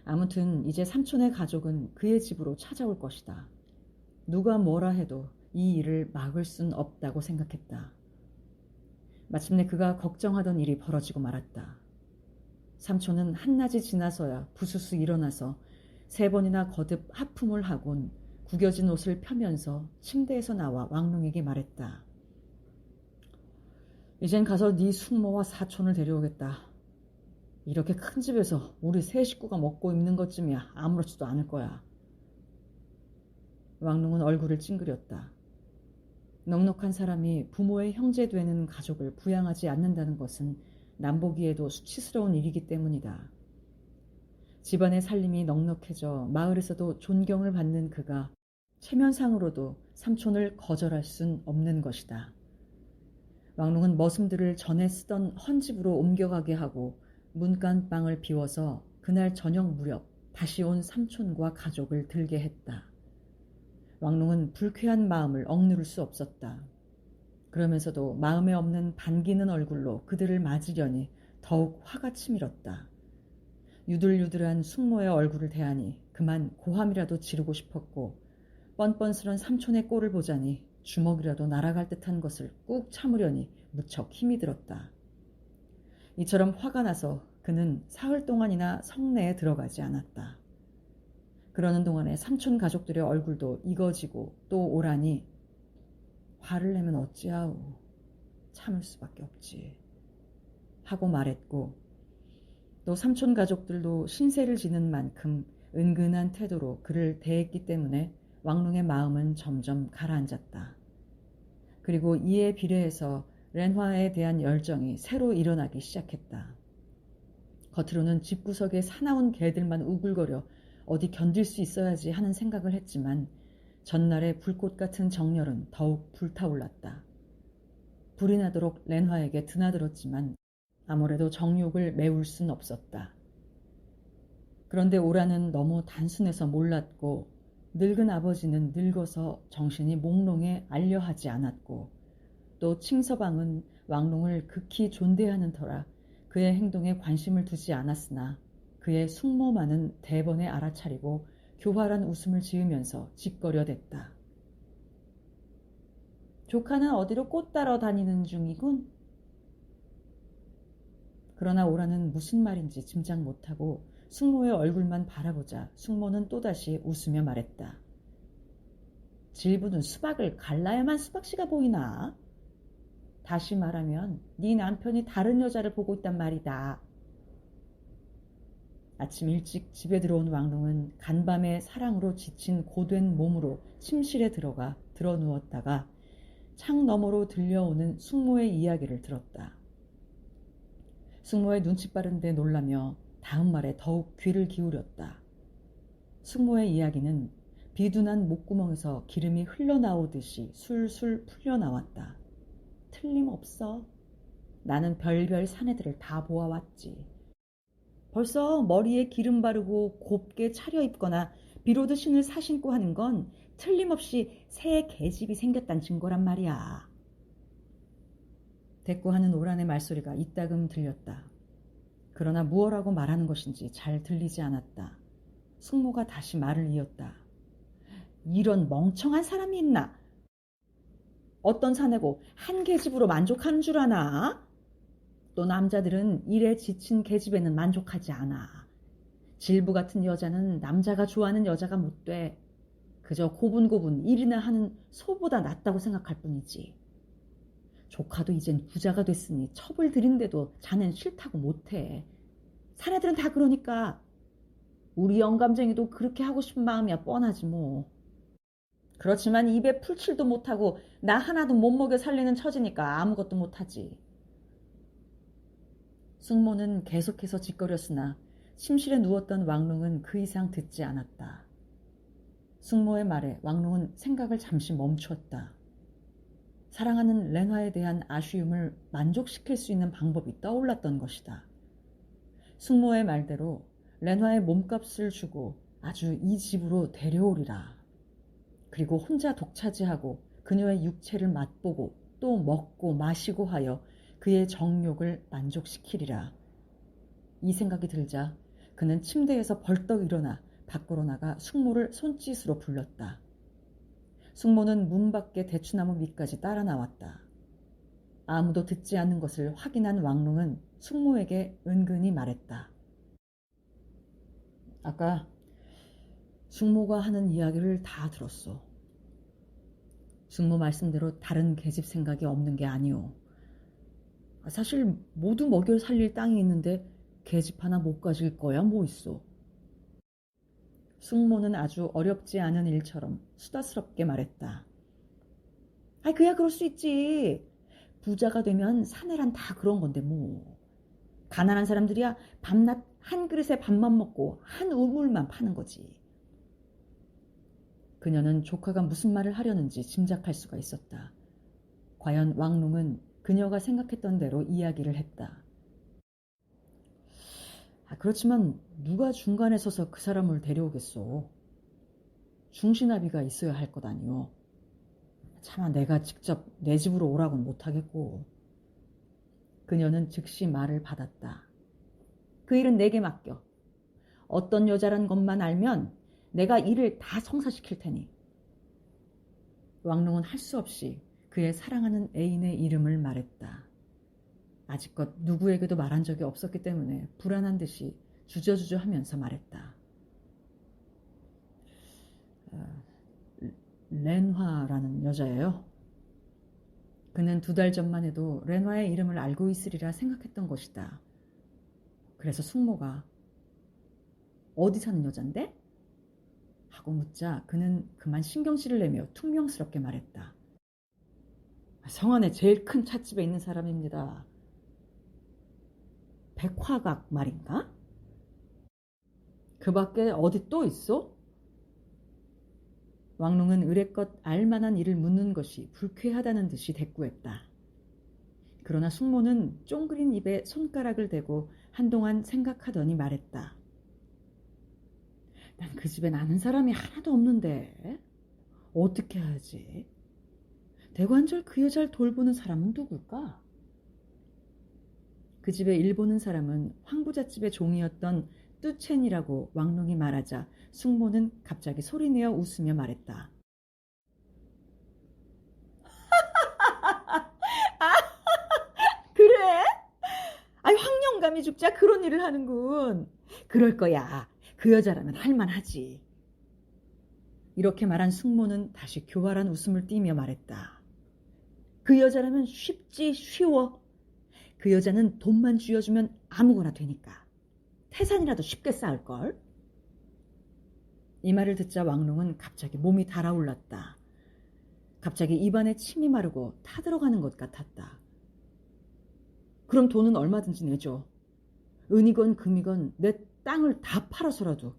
아무튼 이제 삼촌의 가족은 그의 집으로 찾아올 것이다. 누가 뭐라 해도 이 일을 막을 순 없다고 생각했다. 마침내 그가 걱정하던 일이 벌어지고 말았다. 삼촌은 한낮이 지나서야 부스스 일어나서 3번이나 거듭 하품을 하곤 구겨진 옷을 펴면서 침대에서 나와 왕롱에게 말했다. 이젠 가서 네 숙모와 사촌을 데려오겠다. 이렇게 큰 집에서 우리 3식구가 먹고 입는 것쯤이야 아무렇지도 않을 거야. 왕롱은 얼굴을 찡그렸다. 넉넉한 사람이 부모의 형제 되는 가족을 부양하지 않는다는 것은 남보기에도 수치스러운 일이기 때문이다. 집안의 살림이 넉넉해져 마을에서도 존경을 받는 그가 체면상으로도 삼촌을 거절할 순 없는 것이다. 왕롱은 머슴들을 전에 쓰던 헌집으로 옮겨가게 하고 문간방을 비워서 그날 저녁 무렵 다시 온 삼촌과 가족을 들게 했다. 왕롱은 불쾌한 마음을 억누를 수 없었다. 그러면서도 마음에 없는 반기는 얼굴로 그들을 맞으려니 더욱 화가 치밀었다. 유들유들한 숙모의 얼굴을 대하니 그만 고함이라도 지르고 싶었고 뻔뻔스런 삼촌의 꼴을 보자니 주먹이라도 날아갈 듯한 것을 꾹 참으려니 무척 힘이 들었다. 이처럼 화가 나서 그는 사흘 동안이나 성내에 들어가지 않았다. 그러는 동안에 삼촌 가족들의 얼굴도 익어지고 또 오라니 화를 내면 어찌하오. 참을 수밖에 없지. 하고 말했고 또 삼촌 가족들도 신세를 지는 만큼 은근한 태도로 그를 대했기 때문에 왕롱의 마음은 점점 가라앉았다. 그리고 이에 비례해서 렌화에 대한 열정이 새로 일어나기 시작했다. 겉으로는 집구석에 사나운 개들만 우글거려 어디 견딜 수 있어야지 하는 생각을 했지만 전날의 불꽃 같은 정열은 더욱 불타올랐다. 불이 나도록 렌화에게 드나들었지만 아무래도 정욕을 메울 순 없었다. 그런데 오라는 너무 단순해서 몰랐고 늙은 아버지는 늙어서 정신이 몽롱해 알려하지 않았고 또 칭서방은 왕롱을 극히 존대하는 터라 그의 행동에 관심을 두지 않았으나 그의 숙모만은 대번에 알아차리고 교활한 웃음을 지으면서 짓거려댔다. 조카는 어디로 꽃 따러 다니는 중이군? 그러나 오라는 무슨 말인지 짐작 못하고 숙모의 얼굴만 바라보자 숙모는 또다시 웃으며 말했다. 질부는 수박을 갈라야만 수박씨가 보이나? 다시 말하면 네 남편이 다른 여자를 보고 있단 말이다. 아침 일찍 집에 들어온 왕롱은 간밤의 사랑으로 지친 고된 몸으로 침실에 들어가 드러누웠다가 창 너머로 들려오는 숙모의 이야기를 들었다. 숙모의 눈치 빠른데 놀라며 다음 말에 더욱 귀를 기울였다. 숙모의 이야기는 비둔한 목구멍에서 기름이 흘러나오듯이 술술 풀려나왔다. 틀림없어. 나는 별별 사내들을 다 보아왔지. 벌써 머리에 기름 바르고 곱게 차려입거나 비로드 신을 사신고 하는 건 틀림없이 새 계집이 생겼단 증거란 말이야. 대꾸하는 오란의 말소리가 이따금 들렸다. 그러나 무엇라고 말하는 것인지 잘 들리지 않았다. 숙모가 다시 말을 이었다. 이런 멍청한 사람이 있나? 어떤 사내고 한 계집으로 만족하는 줄 아나? 또 남자들은 일에 지친 계집에는 만족하지 않아. 질부 같은 여자는 남자가 좋아하는 여자가 못 돼. 그저 고분고분 일이나 하는 소보다 낫다고 생각할 뿐이지. 조카도 이젠 부자가 됐으니 첩을 들인데도 자넨 싫다고 못해. 사내들은 다 그러니까. 우리 영감쟁이도 그렇게 하고 싶은 마음이야 뻔하지 뭐. 그렇지만 입에 풀칠도 못하고 나 하나도 못 먹여 살리는 처지니까 아무것도 못하지. 숙모는 계속해서 짓거렸으나 침실에 누웠던 왕롱은 그 이상 듣지 않았다. 숙모의 말에 왕롱은 생각을 잠시 멈추었다. 사랑하는 렌화에 대한 아쉬움을 만족시킬 수 있는 방법이 떠올랐던 것이다. 숙모의 말대로 렌화의 몸값을 주고 아주 이 집으로 데려오리라. 그리고 혼자 독차지하고 그녀의 육체를 맛보고 또 먹고 마시고 하여 그의 정욕을 만족시키리라. 이 생각이 들자 그는 침대에서 벌떡 일어나 밖으로 나가 숙모를 손짓으로 불렀다. 숙모는 문 밖에 대추나무 밑까지 따라 나왔다. 아무도 듣지 않는 것을 확인한 왕릉은 숙모에게 은근히 말했다. 아까 숙모가 하는 이야기를 다 들었어. 숙모 말씀대로 다른 계집 생각이 없는 게 아니오. 사실 모두 먹여 살릴 땅이 있는데 계집 하나 못 가질 거야 뭐 있어. 숙모는 아주 어렵지 않은 일처럼 수다스럽게 말했다. 그야 그럴 수 있지. 부자가 되면 사내란 다 그런 건데 뭐. 가난한 사람들이야 밤낮 한 그릇에 밥만 먹고 한 우물만 파는 거지. 그녀는 조카가 무슨 말을 하려는지 짐작할 수가 있었다. 과연 왕농은 그녀가 생각했던 대로 이야기를 했다. 그렇지만 누가 중간에 서서 그 사람을 데려오겠소. 중신아비가 있어야 할 것 아니오. 차마 내가 직접 내 집으로 오라고는 못하겠고. 그녀는 즉시 말을 받았다. 그 일은 내게 맡겨. 어떤 여자란 것만 알면 내가 일을 다 성사시킬 테니. 왕농은 할 수 없이 그의 사랑하는 애인의 이름을 말했다. 아직껏 누구에게도 말한 적이 없었기 때문에 불안한 듯이 주저주저 하면서 말했다. 렌화라는 여자예요. 그는 2달 전만 해도 렌화의 이름을 알고 있으리라 생각했던 것이다. 그래서 숙모가 어디 사는 여잔데? 하고 묻자 그는 그만 신경질을 내며 퉁명스럽게 말했다. 성안에 제일 큰 찻집에 있는 사람입니다. 백화각 말인가? 그 밖에 어디 또 있어? 왕농은 의례껏 알만한 일을 묻는 것이 불쾌하다는 듯이 대꾸했다. 그러나 숙모는 쫑그린 입에 손가락을 대고 한동안 생각하더니 말했다. 난 그 집엔 아는 사람이 하나도 없는데 어떻게 하지? 대관절 그 여자를 돌보는 사람은 누굴까? 그 집에 일보는 사람은 황부잣집의 종이었던 뚜첸이라고 왕농이 말하자 숙모는 갑자기 소리내어 웃으며 말했다. 그래? 황영감이 죽자 그런 일을 하는군. 그럴 거야. 그 여자라면 할만하지. 이렇게 말한 숙모는 다시 교활한 웃음을 띠며 말했다. 그 여자라면 쉽지 쉬워. 그 여자는 돈만 쥐어주면 아무거나 되니까. 태산이라도 쉽게 쌓을걸. 이 말을 듣자 왕농은 갑자기 몸이 달아올랐다. 갑자기 입안에 침이 마르고 타들어가는 것 같았다. 그럼 돈은 얼마든지 내줘. 은이건 금이건 내 땅을 다 팔아서라도.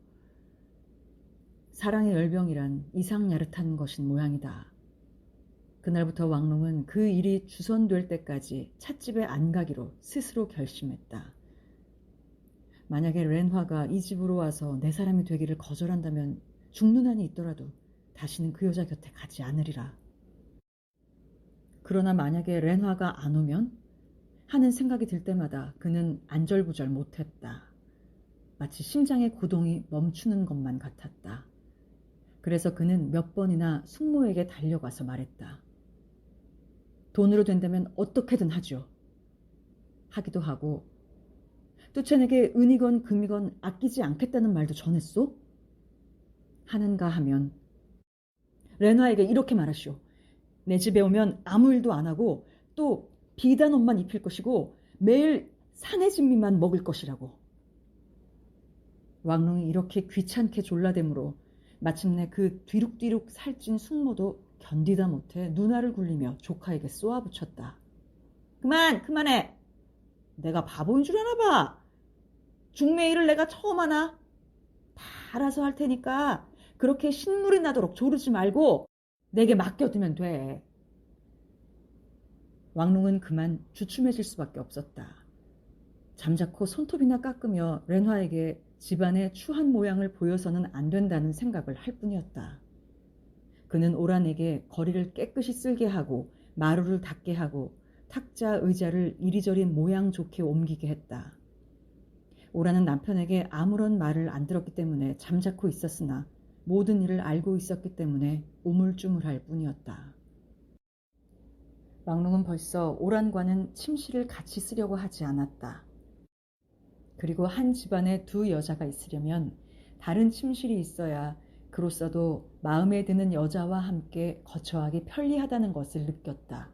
사랑의 열병이란 이상야릇한 것인 모양이다. 그날부터 왕농은 그 일이 주선될 때까지 찻집에 안 가기로 스스로 결심했다. 만약에 렌화가 이 집으로 와서 내 사람이 되기를 거절한다면 죽는 한이 있더라도 다시는 그 여자 곁에 가지 않으리라. 그러나 만약에 렌화가 안 오면 하는 생각이 들 때마다 그는 안절부절 못했다. 마치 심장의 고동이 멈추는 것만 같았다. 그래서 그는 몇 번이나 숙모에게 달려가서 말했다. 돈으로 된다면 어떻게든 하죠. 하기도 하고 뚜첸에게 은이건 금이건 아끼지 않겠다는 말도 전했소? 하는가 하면 렌화에게 이렇게 말하시오. 내 집에 오면 아무 일도 안 하고 또 비단 옷만 입힐 것이고 매일 사내 진미만 먹을 것이라고. 왕농이 이렇게 귀찮게 졸라대므로 마침내 그 뒤룩뒤룩 살찐 숙모도 견디다 못해 눈알을 굴리며 조카에게 쏘아붙였다. 그만해. 내가 바보인 줄 아나 봐. 중매일을 내가 처음 하나? 다 알아서 할 테니까 그렇게 신물이 나도록 조르지 말고 내게 맡겨두면 돼. 왕농은 그만 주춤해질 수밖에 없었다. 잠자코 손톱이나 깎으며 렌화에게 집안의 추한 모양을 보여서는 안 된다는 생각을 할 뿐이었다. 그는 오란에게 거리를 깨끗이 쓸게 하고 마루를 닦게 하고 탁자 의자를 이리저리 모양 좋게 옮기게 했다. 오라는 남편에게 아무런 말을 안 들었기 때문에 잠자코 있었으나 모든 일을 알고 있었기 때문에 우물쭈물할 뿐이었다. 왕롱은 벌써 오란과는 침실을 같이 쓰려고 하지 않았다. 그리고 한 집안에 두 여자가 있으려면 다른 침실이 있어야 그로써도 마음에 드는 여자와 함께 거처하기 편리하다는 것을 느꼈다.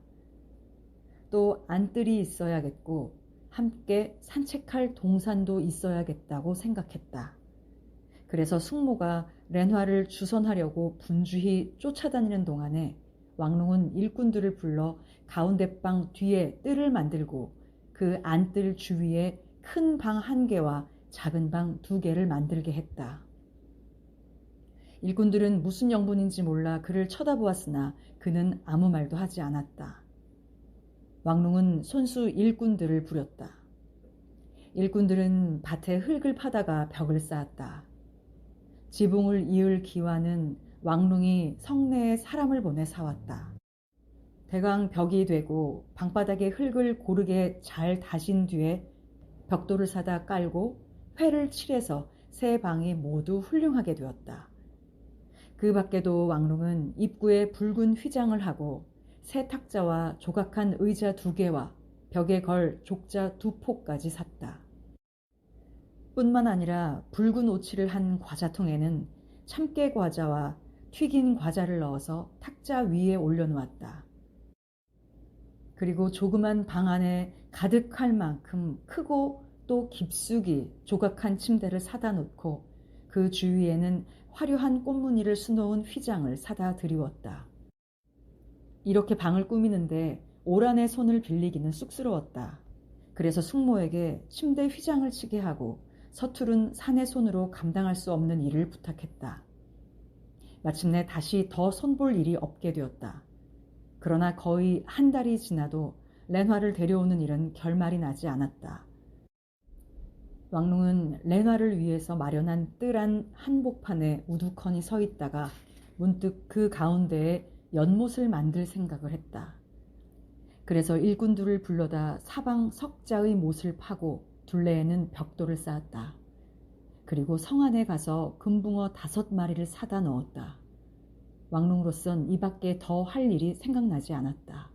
또 안뜰이 있어야겠고 함께 산책할 동산도 있어야겠다고 생각했다. 그래서 숙모가 렌화를 주선하려고 분주히 쫓아다니는 동안에 왕롱은 일꾼들을 불러 가운데 방 뒤에 뜰을 만들고 그 안뜰 주위에 큰 방 1개와 작은 방 2개를 만들게 했다. 일꾼들은 무슨 영문인지 몰라 그를 쳐다보았으나 그는 아무 말도 하지 않았다. 왕롱은 손수 일꾼들을 부렸다. 일꾼들은 밭에 흙을 파다가 벽을 쌓았다. 지붕을 이을 기와는 왕롱이 성내에 사람을 보내 사왔다. 대강 벽이 되고 방바닥에 흙을 고르게 잘 다신 뒤에 벽돌을 사다 깔고 회를 칠해서 세 방이 모두 훌륭하게 되었다. 그 밖에도 왕롱은 입구에 붉은 휘장을 하고 새 탁자와 조각한 의자 2개와 벽에 걸 족자 2포까지 샀다. 뿐만 아니라 붉은 오칠을 한 과자통에는 참깨 과자와 튀긴 과자를 넣어서 탁자 위에 올려놓았다. 그리고 조그만 방 안에 가득할 만큼 크고 또 깊숙이 조각한 침대를 사다 놓고 그 주위에는 화려한 꽃무늬를 수놓은 휘장을 사다 드리웠다. 이렇게 방을 꾸미는데 오란의 손을 빌리기는 쑥스러웠다. 그래서 숙모에게 침대 휘장을 치게 하고 서투른 사내 손으로 감당할 수 없는 일을 부탁했다. 마침내 다시 더 손볼 일이 없게 되었다. 그러나 거의 한 달이 지나도 렌화를 데려오는 일은 결말이 나지 않았다. 왕롱은 렌화를 위해서 마련한 뜰한 한복판에 우두커니 서 있다가 문득 그 가운데에 연못을 만들 생각을 했다. 그래서 일꾼들을 불러다 사방 석자의 못을 파고 둘레에는 벽돌을 쌓았다. 그리고 성 안에 가서 금붕어 5마리를 사다 넣었다. 왕롱으로선 이 밖에 더 할 일이 생각나지 않았다.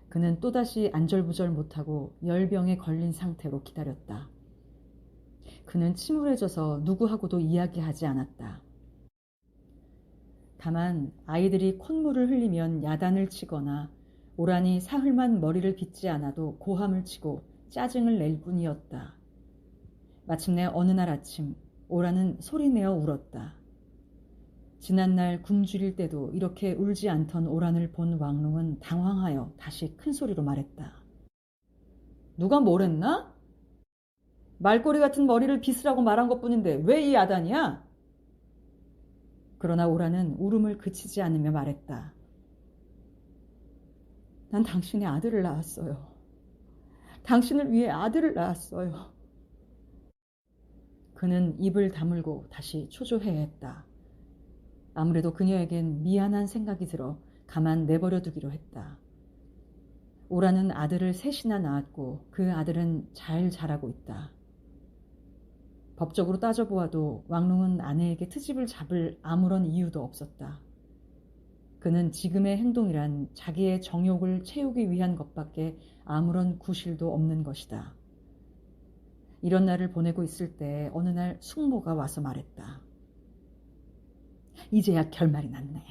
그는 또다시 안절부절 못하고 열병에 걸린 상태로 기다렸다. 그는 침울해져서 누구하고도 이야기하지 않았다. 다만 아이들이 콧물을 흘리면 야단을 치거나 오란이 사흘만 머리를 빗지 않아도 고함을 치고 짜증을 낼 뿐이었다. 마침내 어느 날 아침 오란은 소리내어 울었다. 지난날 굶주릴 때도 이렇게 울지 않던 오란을 본 왕롱은 당황하여 다시 큰 소리로 말했다. 누가 뭘 했나? 말꼬리 같은 머리를 빗으라고 말한 것뿐인데 왜 이 야단이야? 그러나 오라는 울음을 그치지 않으며 말했다. 난 당신의 아들을 낳았어요. 당신을 위해 아들을 낳았어요. 그는 입을 다물고 다시 초조해 했다. 아무래도 그녀에겐 미안한 생각이 들어 가만 내버려 두기로 했다. 오라는 아들을 셋이나 낳았고 그 아들은 잘 자라고 있다. 법적으로 따져보아도 왕롱은 아내에게 트집을 잡을 아무런 이유도 없었다. 그는 지금의 행동이란 자기의 정욕을 채우기 위한 것밖에 아무런 구실도 없는 것이다. 이런 날을 보내고 있을 때 어느 날 숙모가 와서 말했다. 이제야 결말이 났네.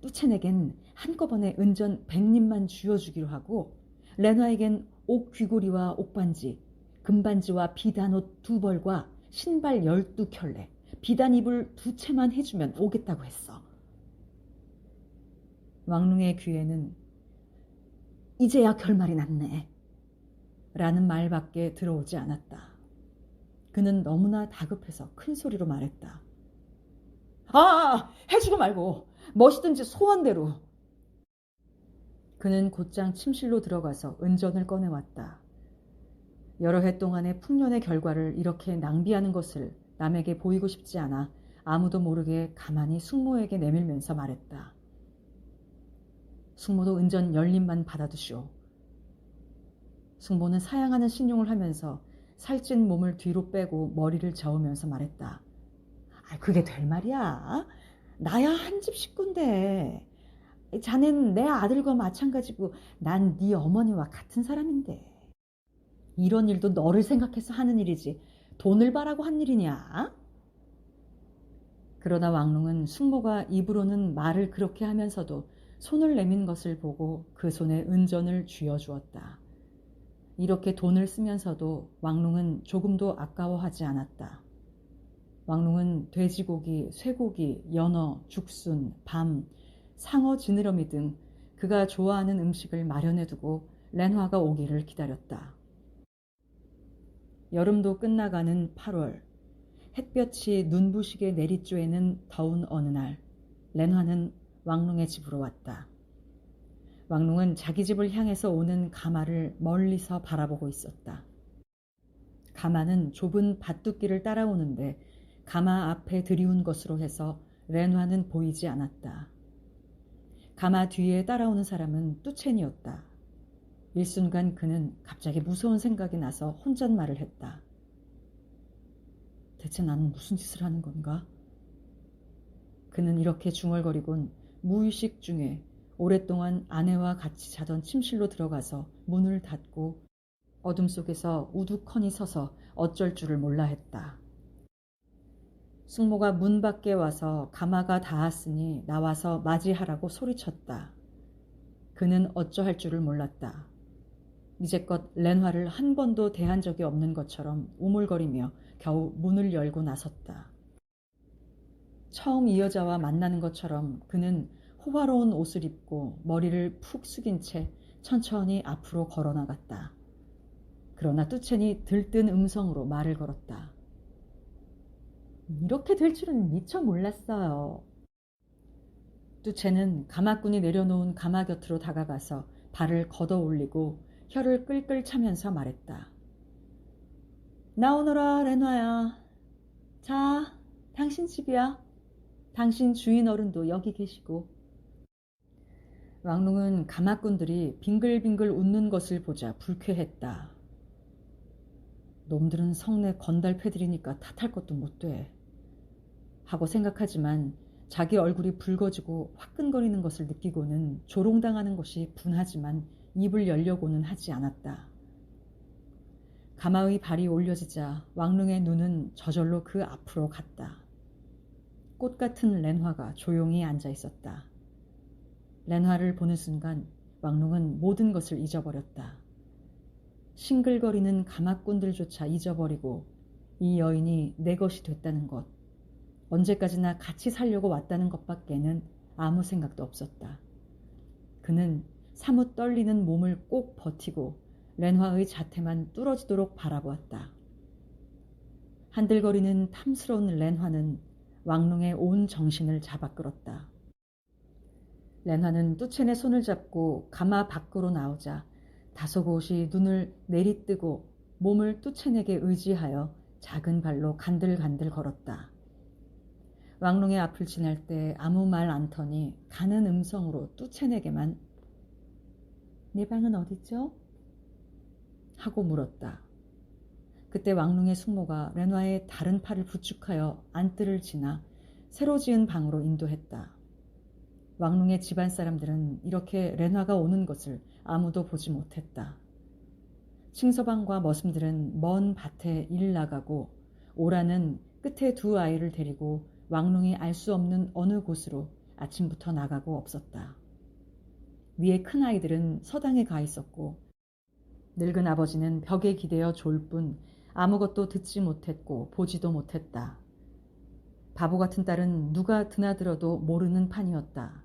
뚜첸에겐 한꺼번에 은전 100립만 쥐어주기로 하고 렌화에겐 옥 귀고리와 옥반지, 금반지와 비단옷 2벌과 신발 12켤레, 비단 이불 2채만 해주면 오겠다고 했어. 왕릉의 귀에는 이제야 결말이 났네 라는 말밖에 들어오지 않았다. 그는 너무나 다급해서 큰 소리로 말했다. 해주고 말고 뭐시든지 소원대로. 그는 곧장 침실로 들어가서 은전을 꺼내왔다. 여러 해 동안의 풍년의 결과를 이렇게 낭비하는 것을 남에게 보이고 싶지 않아 아무도 모르게 가만히 숙모에게 내밀면서 말했다. 숙모도 은전 10립만 받아두시오. 승모는 사양하는 신용을 하면서 살찐 몸을 뒤로 빼고 머리를 저으면서 말했다. 그게 될 말이야? 나야 한 집 식구인데. 자넨 내 아들과 마찬가지고 난 네 어머니와 같은 사람인데. 이런 일도 너를 생각해서 하는 일이지 돈을 바라고 한 일이냐? 그러다 왕릉은 숙모가 입으로는 말을 그렇게 하면서도 손을 내민 것을 보고 그 손에 은전을 쥐어주었다. 이렇게 돈을 쓰면서도 왕릉은 조금도 아까워하지 않았다. 왕릉은 돼지고기, 쇠고기, 연어, 죽순, 밤, 상어, 지느러미 등 그가 좋아하는 음식을 마련해두고 렌화가 오기를 기다렸다. 여름도 끝나가는 8월, 햇볕이 눈부시게 내리쬐는 더운 어느 날, 렌화는 왕릉의 집으로 왔다. 왕릉은 자기 집을 향해서 오는 가마를 멀리서 바라보고 있었다. 가마는 좁은 밭두길을 따라오는데 가마 앞에 들이운 것으로 해서 렌화는 보이지 않았다. 가마 뒤에 따라오는 사람은 뚜첸이었다. 일순간 그는 갑자기 무서운 생각이 나서 혼잣말을 했다. 대체 나는 무슨 짓을 하는 건가? 그는 이렇게 중얼거리곤 무의식 중에 오랫동안 아내와 같이 자던 침실로 들어가서 문을 닫고 어둠 속에서 우두커니 서서 어쩔 줄을 몰라 했다. 숙모가 문 밖에 와서 가마가 닿았으니 나와서 맞이하라고 소리쳤다. 그는 어쩌할 줄을 몰랐다. 이제껏 렌화를 한 번도 대한 적이 없는 것처럼 우물거리며 겨우 문을 열고 나섰다. 처음 이 여자와 만나는 것처럼 그는 호화로운 옷을 입고 머리를 푹 숙인 채 천천히 앞으로 걸어나갔다. 그러나 뚜첸이 들뜬 음성으로 말을 걸었다. 이렇게 될 줄은 미처 몰랐어요. 뚜첸은 가마꾼이 내려놓은 가마 곁으로 다가가서 발을 걷어 올리고 혀를 끌끌 차면서 말했다. 나오너라 렌화야. 자, 당신 집이야. 당신 주인 어른도 여기 계시고. 왕릉은 가마꾼들이 빙글빙글 웃는 것을 보자 불쾌했다. 놈들은 성내 건달패들이니까 탓할 것도 못 돼. 하고 생각하지만 자기 얼굴이 붉어지고 화끈거리는 것을 느끼고는 조롱당하는 것이 분하지만 입을 열려고는 하지 않았다. 가마의 발이 올려지자 왕릉의 눈은 저절로 그 앞으로 갔다. 꽃 같은 렌화가 조용히 앉아 있었다. 렌화를 보는 순간 왕릉은 모든 것을 잊어버렸다. 싱글거리는 가마꾼들조차 잊어버리고 이 여인이 내 것이 됐다는 것, 언제까지나 같이 살려고 왔다는 것밖에는 아무 생각도 없었다. 그는 사뭇 떨리는 몸을 꼭 버티고 렌화의 자태만 뚫어지도록 바라보았다. 한들거리는 탐스러운 렌화는 왕릉의 온 정신을 잡아끌었다. 렌화는 뚜첸의 손을 잡고 가마 밖으로 나오자 다소곳이 눈을 내리뜨고 몸을 뚜첸에게 의지하여 작은 발로 간들간들 걸었다. 왕릉의 앞을 지날 때 아무 말 않더니 가는 음성으로 뚜첸에게만 내 방은 어디죠? 하고 물었다. 그때 왕릉의 숙모가 렌화의 다른 팔을 부축하여 안뜰을 지나 새로 지은 방으로 인도했다. 왕릉의 집안 사람들은 이렇게 렌화가 오는 것을 아무도 보지 못했다. 칭서방과 머슴들은 먼 밭에 일 나가고 오라는 끝에 두 아이를 데리고 왕릉이 알 수 없는 어느 곳으로 아침부터 나가고 없었다. 위에 큰 아이들은 서당에 가 있었고 늙은 아버지는 벽에 기대어 졸 뿐 아무것도 듣지 못했고 보지도 못했다. 바보 같은 딸은 누가 드나들어도 모르는 판이었다.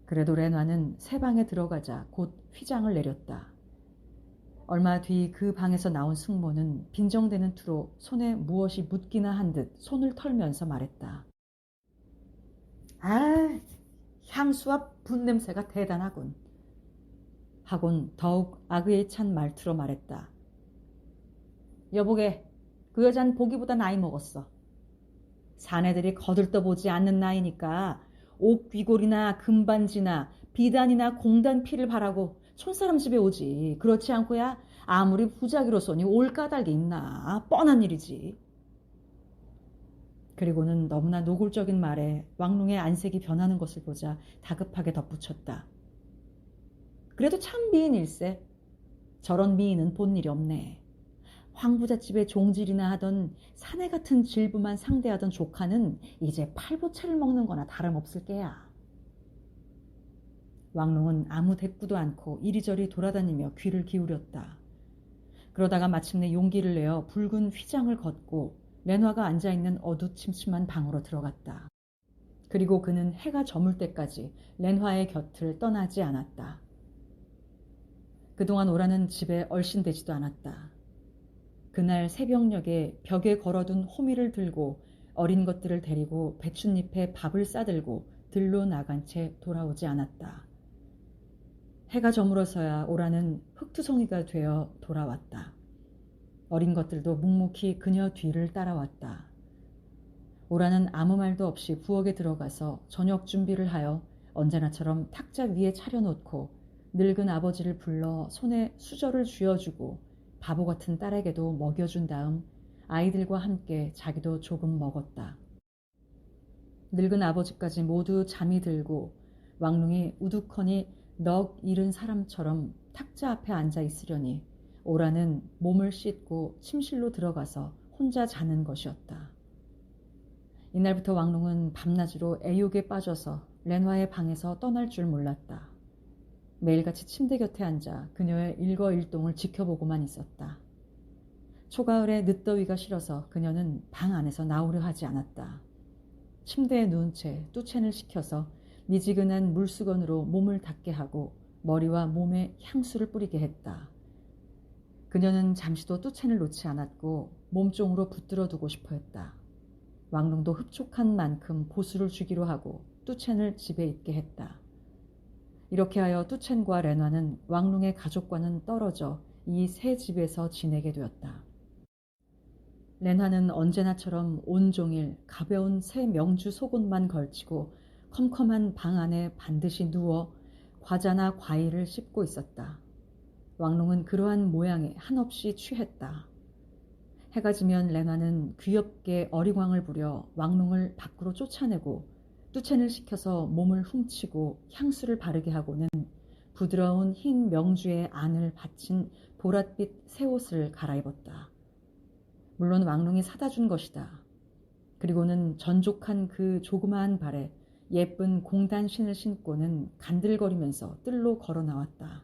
그래도 렌화는 새 방에 들어가자 곧 휘장을 내렸다. 얼마 뒤 그 방에서 나온 숙모는 빈정대는 투로 손에 무엇이 묻기나 한 듯 손을 털면서 말했다. 아, 향수와 분냄새가 대단하군. 하곤 더욱 악의에 찬 말투로 말했다. 여보게, 그 여잔 보기보다 나이 먹었어. 사내들이 거들떠보지 않는 나이니까 옥귀골이나 금반지나 비단이나 공단 피를 바라고 촌사람 집에 오지. 그렇지 않고야 아무리 부자기로서니 올 까닭이 있나. 뻔한 일이지. 그리고는 너무나 노골적인 말에 왕롱의 안색이 변하는 것을 보자 다급하게 덧붙였다. 그래도 참 미인일세. 저런 미인은 본 일이 없네. 황부잣집의 종질이나 하던 사내 같은 질부만 상대하던 조카는 이제 팔보채를 먹는 거나 다름없을 게야. 왕롱은 아무 대꾸도 않고 이리저리 돌아다니며 귀를 기울였다. 그러다가 마침내 용기를 내어 붉은 휘장을 걷고 렌화가 앉아있는 어두침침한 방으로 들어갔다. 그리고 그는 해가 저물 때까지 렌화의 곁을 떠나지 않았다. 그동안 오라는 집에 얼씬되지도 않았다. 그날 새벽녘에 벽에 걸어둔 호미를 들고 어린 것들을 데리고 배춧잎에 밥을 싸들고 들로 나간 채 돌아오지 않았다. 해가 저물어서야 오라는 흙투성이가 되어 돌아왔다. 어린 것들도 묵묵히 그녀 뒤를 따라왔다. 오라는 아무 말도 없이 부엌에 들어가서 저녁 준비를 하여 언제나처럼 탁자 위에 차려놓고 늙은 아버지를 불러 손에 수저를 쥐어주고 바보 같은 딸에게도 먹여준 다음 아이들과 함께 자기도 조금 먹었다. 늙은 아버지까지 모두 잠이 들고 왕릉이 우두커니 넋 잃은 사람처럼 탁자 앞에 앉아 있으려니 오라는 몸을 씻고 침실로 들어가서 혼자 자는 것이었다. 이날부터 왕릉은 밤낮으로 애욕에 빠져서 렌화의 방에서 떠날 줄 몰랐다. 매일같이 침대 곁에 앉아 그녀의 일거일동을 지켜보고만 있었다. 초가을에 늦더위가 싫어서 그녀는 방 안에서 나오려 하지 않았다. 침대에 누운 채 뚜첸을 식혀서 미지근한 물수건으로 몸을 닦게 하고 머리와 몸에 향수를 뿌리게 했다. 그녀는 잠시도 뚜첸을 놓지 않았고 몸종으로 붙들어 두고 싶어 했다. 왕릉도 흡족한 만큼 보수를 주기로 하고 뚜첸을 집에 있게 했다. 이렇게 하여 뚜첸과 렌화는 왕릉의 가족과는 떨어져 이 새 집에서 지내게 되었다. 렌화는 언제나처럼 온종일 가벼운 새 명주 속옷만 걸치고 컴컴한 방 안에 반드시 누워 과자나 과일을 씹고 있었다. 왕릉은 그러한 모양에 한없이 취했다. 해가 지면 렌화는 귀엽게 어리광을 부려 왕릉을 밖으로 쫓아내고 뚜첸을 시켜서 몸을 훔치고 향수를 바르게 하고는 부드러운 흰 명주의 안을 받친 보랏빛 새 옷을 갈아입었다. 물론 왕릉이 사다 준 것이다. 그리고는 전족한 그 조그마한 발에 예쁜 공단 신을 신고는 간들거리면서 뜰로 걸어 나왔다.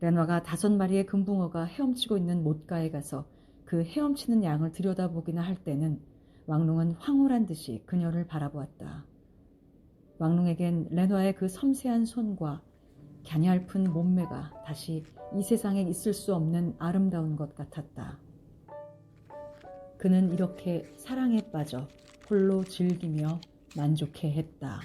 렌화가 5마리의 금붕어가 헤엄치고 있는 못가에 가서 그 헤엄치는 양을 들여다보기나 할 때는 왕릉은 황홀한 듯이 그녀를 바라보았다. 왕릉에겐 렌화의 그 섬세한 손과 갸냘픈 몸매가 다시 이 세상에 있을 수 없는 아름다운 것 같았다. 그는 이렇게 사랑에 빠져 홀로 즐기며 만족해 했다.